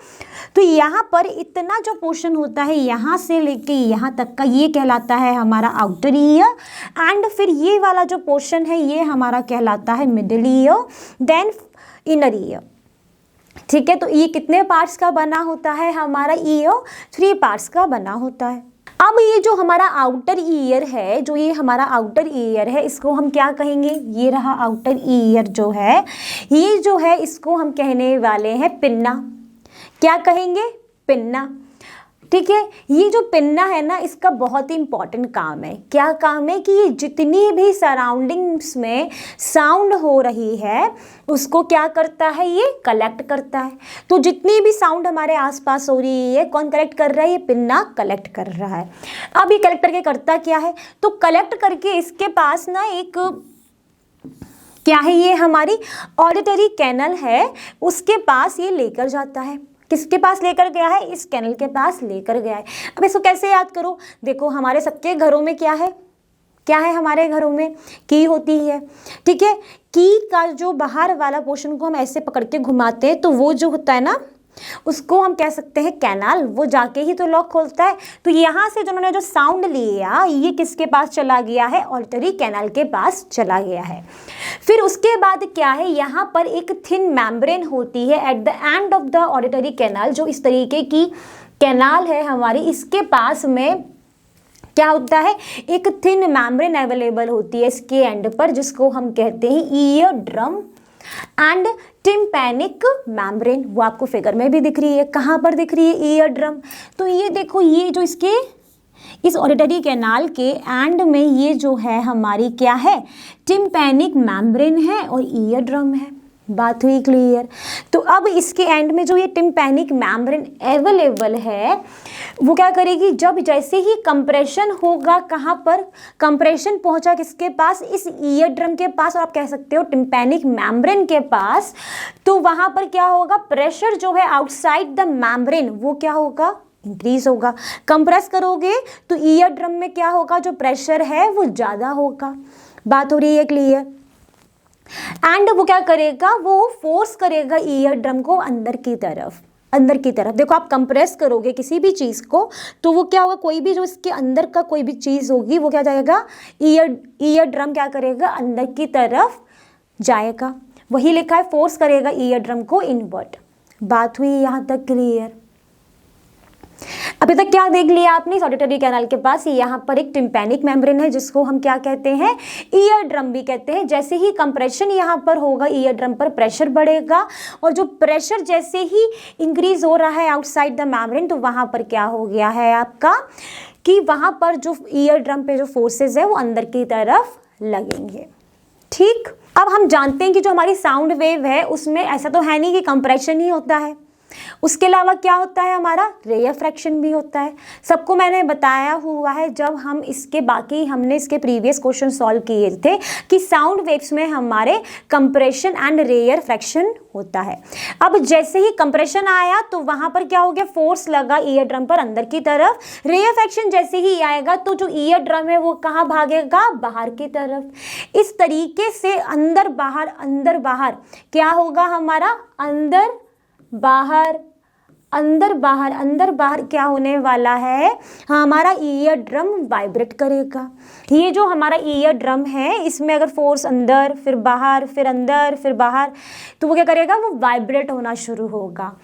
तो यहाँ पर इतना जो पोर्शन होता है यहाँ से लेके यहाँ तक का, ये कहलाता है हमारा आउटर ईयर, एंड फिर ये वाला जो पोर्शन है ये हमारा कहलाता है middle ear, then inner ear. ठीक है, तो ये कितने पार्ट्स का बना होता है हमारा ईयर, 3 पार्ट्स का बना होता है। अब ये जो हमारा आउटर ईयर है, जो ये हमारा आउटर ईयर है, इसको हम क्या कहेंगे, ये रहा आउटर ईयर जो है, ये जो है इसको हम कहने वाले हैं पिन्ना। क्या कहेंगे, पिन्ना। ठीक है, ये जो पिन्ना है ना, इसका बहुत ही इंपॉर्टेंट काम है। क्या काम है कि ये जितनी भी सराउंडिंग्स में साउंड हो रही है उसको क्या करता है, ये कलेक्ट करता है। तो जितनी भी साउंड हमारे आसपास हो रही है, कौन कलेक्ट कर रहा है, ये पिन्ना कलेक्ट कर रहा है। अब ये कलेक्ट करके करता क्या है, तो कलेक्ट करके इसके पास ना एक क्या है, ये हमारी ऑडिटरी कैनल है, उसके पास ये लेकर जाता है। किसके पास लेकर गया है, इस कैनल के पास लेकर गया है। अब इसको कैसे याद करो, देखो हमारे सबके घरों में क्या है, क्या है हमारे घरों में, की होती है। ठीक है, की का जो बाहर वाला पोर्शन को हम ऐसे पकड़ के घुमाते हैं तो वो जो होता है ना, उसको हम कह सकते हैं कैनाल, वो जाके ही तो लॉक खोलता है। तो यहाँ से जिन्होंने जो साउंड लिया ये किसके पास चला गया है, ऑडिटरी कैनाल के पास चला गया है। फिर उसके बाद क्या है, यहाँ पर एक थिन मेम्ब्रेन होती है at the end of the auditory canal, जो इस तरीके की कैनाल है हमारी, इसके पास में क्या होता है, एक थिन मेम्ब्रेन अवेलेबल होती है इसके एंड पर, जिसको हम कहते हैं ear drum and tympanic membrane. वो आपको फिगर में भी दिख रही है, कहाँ पर दिख रही है, ईयर ड्रम। तो ये देखो, ये जो इसके इस ऑडिटरी कैनाल के एंड में ये जो है हमारी क्या है, टिम्पैनिक मेम्ब्रेन है और ईयर ड्रम है। बात हुई क्लियर। तो अब इसके एंड में जो ये टिम्पैनिक मेम्ब्रेन अवेलेबल है वो क्या करेगी, जब जैसे ही कंप्रेशन होगा, कहाँ पर कंप्रेशन पहुंचा, किसके पास, इस ईयर ड्रम के पास, और आप कह सकते हो टिम्पैनिक मेम्ब्रेन के पास, तो वहां पर क्या होगा, प्रेशर जो है आउटसाइड द मेम्ब्रेन वो क्या होगा, इंक्रीज होगा। कंप्रेस करोगे तो ईयर ड्रम में क्या होगा, जो प्रेशर है वो ज़्यादा होगा। बात हो रही है क्लियर। एंड वो क्या करेगा, वो फोर्स करेगा ईयर ड्रम को अंदर की तरफ, अंदर की तरफ। देखो आप कंप्रेस करोगे किसी भी चीज़ को तो वो क्या होगा, कोई भी जो इसके अंदर का कोई भी चीज़ होगी वो क्या जाएगा, ईयर ड्रम क्या करेगा, अंदर की तरफ जाएगा। वही लिखा है, फोर्स करेगा ईयर ड्रम को इनवर्ट। बात हुई यहाँ तक क्लियर। अभी तक क्या देख लिया आपने, ऑडिटरी कैनाल के पास यहाँ पर एक टिम्पैनिक मेम्ब्रेन है जिसको हम क्या कहते हैं, ईयर ड्रम भी कहते हैं। जैसे ही कंप्रेशन यहाँ पर होगा, ईयर ड्रम पर प्रेशर बढ़ेगा, और जो प्रेशर जैसे ही इंक्रीज हो रहा है आउटसाइड द मेम्ब्रेन, तो वहाँ पर क्या हो गया है आपका, कि वहाँ पर जो ईयर ड्रम पे जो फोर्सेज है वो अंदर की तरफ लगेंगे। ठीक, अब हम जानते हैं कि जो हमारी साउंड वेव है उसमें ऐसा तो है नहीं कि कंप्रेशन ही होता है, उसके अलावा क्या होता है हमारा रेयर फ्रैक्शन भी होता है। सबको मैंने बताया हुआ है जब हम इसके बाकी हमने इसके प्रीवियस क्वेश्चन सॉल्व किए थे कि साउंड वेव्स में हमारे कंप्रेशन एंड रेयर फ्रैक्शन होता है। अब जैसे ही कंप्रेशन आया तो वहां पर क्या हो गया, फोर्स लगा ईयर ड्रम पर अंदर की तरफ। रेयर फ्रैक्शन जैसे ही आएगा तो जो ईयर ड्रम है वो कहाँ भागेगा, बाहर की तरफ। इस तरीके से अंदर बाहर क्या होगा हमारा, अंदर बाहर क्या होने वाला है, हमारा ईयर ड्रम वाइब्रेट करेगा। ये जो हमारा ईयर ड्रम है इसमें अगर फोर्स अंदर फिर बाहर फिर अंदर फिर बाहर, तो वो क्या करेगा, वो वाइब्रेट होना शुरू होगा।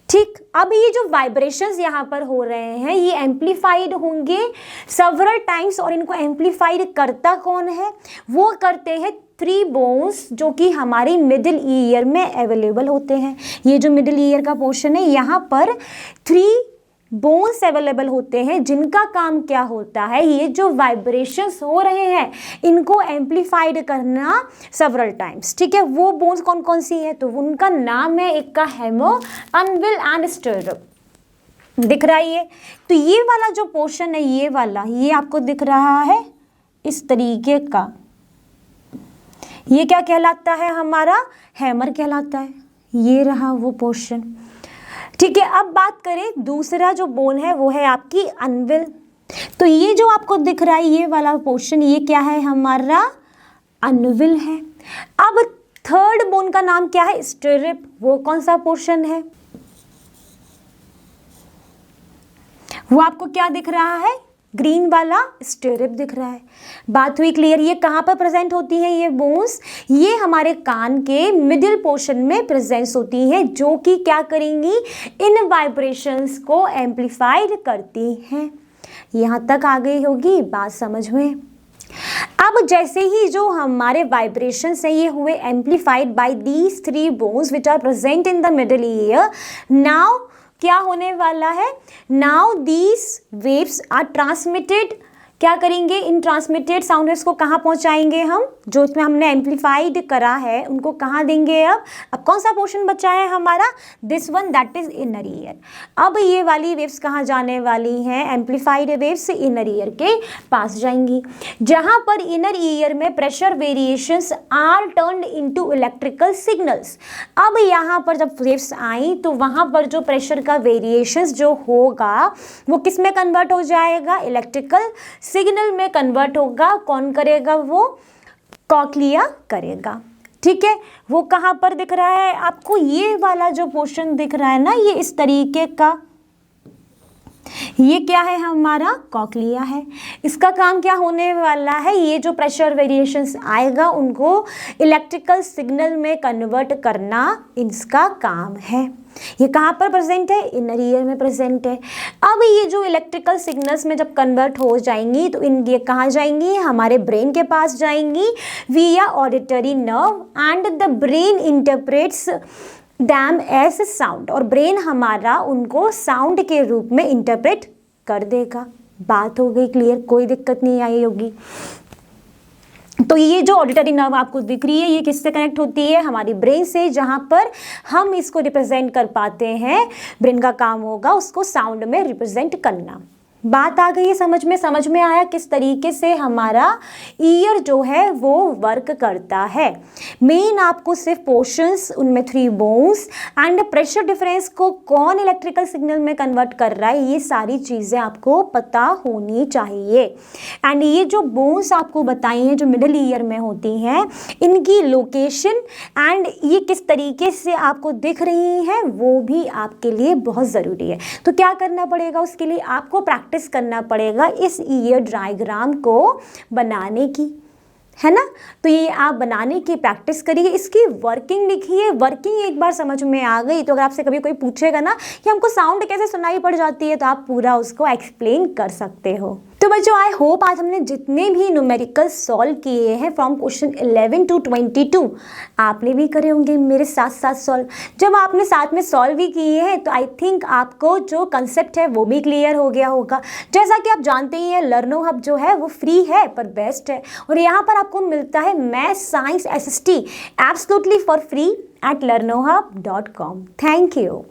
ठीक, अब ये जो वाइब्रेशंस यहाँ पर हो रहे हैं ये एम्पलीफाइड होंगे सेवरल टाइम्स, और इनको एम्पलीफाइड करता कौन है, वो करते हैं 3 बोन्स जो कि हमारी मिडिल ईयर में अवेलेबल होते हैं। ये जो मिडिल ईयर का पोर्शन है यहाँ पर 3 बोन्स अवेलेबल होते हैं जिनका काम क्या होता है, ये जो वाइब्रेशंस हो रहे हैं इनको एम्पलीफाइड करना सेवरल टाइम्स। ठीक है, वो बोन्स कौन कौन सी है, तो उनका नाम है, एक का हेमो, अनविल एंड स्टिरअप। दिख रहा है ये, तो ये वाला जो पोर्शन है ये वाला, ये आपको दिख रहा है इस तरीके का, ये क्या कहलाता है, हमारा हैमर कहलाता है। ये रहा वो पोर्शन। ठीक है, अब बात करें दूसरा जो बोन है वो है आपकी अनविल। तो ये जो आपको दिख रहा है ये वाला पोर्शन, ये क्या है, हमारा अनविल है। अब थर्ड बोन का नाम क्या है, स्टिरअप। वो कौन सा पोर्शन है, वो आपको क्या दिख रहा है, ग्रीन वाला स्टिरअप दिख रहा है। बात हुई क्लियर। ये कहाँ पर प्रेजेंट होती हैं ये बोन्स, ये हमारे कान के मिडिल पोर्शन में प्रेजेंट होती हैं, जो कि क्या करेंगी, इन वाइब्रेशंस को एम्पलीफाइड करती हैं। यहाँ तक आ गई होगी बात समझ में। अब जैसे ही जो हमारे वाइब्रेशंस हैं ये हुए amplified by these 3 bones which are present in the middle ear, now क्या होने वाला है, now these waves are transmitted, क्या करेंगे, इन ट्रांसमिटेड साउंड वेव्स को कहाँ पहुँचाएंगे हम, जो इसमें हमने एम्पलीफाइड करा है उनको कहाँ देंगे। अब कौन सा पोर्शन बचा है हमारा, this one, that is inner ear. अब ये वाली वेव्स कहाँ जाने वाली हैं, एम्पलीफाइड वेव्स इनर ईयर के पास जाएंगी, जहाँ पर इनर ईयर में pressure variations are turned into electrical signals. अब यहाँ पर जब वेव्स आई तो वहाँ पर जो प्रेशर का वेरिएशंस जो होगा वो किस में कन्वर्ट हो जाएगा, इलेक्ट्रिकल सिग्नल में कन्वर्ट होगा। कौन करेगा, वो कॉक्लिया करेगा। ठीक है, वो कहाँ पर दिख रहा है आपको, ये वाला जो पोर्शन दिख रहा है ना, ये इस तरीके का, ये क्या है हमारा, कॉक्लिया है। इसका काम क्या होने वाला है, ये जो प्रेशर वेरिएशंस आएगा उनको इलेक्ट्रिकल सिग्नल में कन्वर्ट करना इसका काम है। ये कहाँ पर प्रेजेंट है, इनर ईयर में प्रेजेंट है। अब ये जो इलेक्ट्रिकल सिग्नल्स में जब कन्वर्ट हो जाएंगी तो ये कहाँ जाएंगी, हमारे ब्रेन के पास जाएंगी via auditory nerve, and the brain interprets them as sound, और ब्रेन हमारा उनको साउंड के रूप में इंटरप्रेट कर देगा। बात हो गई क्लियर, कोई दिक्कत नहीं आई होगी। तो ये जो ऑडिटरी नर्व आपको दिख रही है ये किससे कनेक्ट होती है, हमारी ब्रेन से, जहाँ पर हम इसको रिप्रेजेंट कर पाते हैं। ब्रेन का काम होगा उसको साउंड में रिप्रेजेंट करना। बात आ गई है समझ में आया किस तरीके से हमारा ईयर जो है वो वर्क करता है। मेन आपको सिर्फ पोर्शंस, उनमें 3 बोन्स एंड प्रेशर डिफरेंस को कौन इलेक्ट्रिकल सिग्नल में कन्वर्ट कर रहा है, ये सारी चीज़ें आपको पता होनी चाहिए। एंड ये जो बोन्स आपको बताई हैं जो मिडिल ईयर में होती हैं, इनकी लोकेशन एंड ये किस तरीके से आपको दिख रही हैं वो भी आपके लिए बहुत ज़रूरी है। तो क्या करना पड़ेगा, उसके लिए आपको प्रैक्टिस करना पड़ेगा इस ईयर डायग्राम को बनाने की, है ना। तो ये आप बनाने की प्रैक्टिस करिए, इसकी वर्किंग लिखिए। वर्किंग एक बार समझ में आ गई तो अगर आपसे कभी कोई पूछेगा ना कि हमको साउंड कैसे सुनाई पड़ जाती है, तो आप पूरा उसको एक्सप्लेन कर सकते हो। तो बच्चों आई होप आज हमने जितने भी न्यूमेरिकल सॉल्व किए हैं फ्रॉम क्वेश्चन 11 to 22 आपने भी करे होंगे मेरे साथ साथ सॉल्व। जब आपने साथ में सॉल्व भी किए हैं तो आई थिंक आपको जो कंसेप्ट है वो भी क्लियर हो गया होगा। जैसा कि आप जानते ही हैं लर्नो हब जो है वो फ्री है पर बेस्ट है, और यहाँ पर आपको मिलता है maths science SST absolutely for free at learnohub.com। Thank you.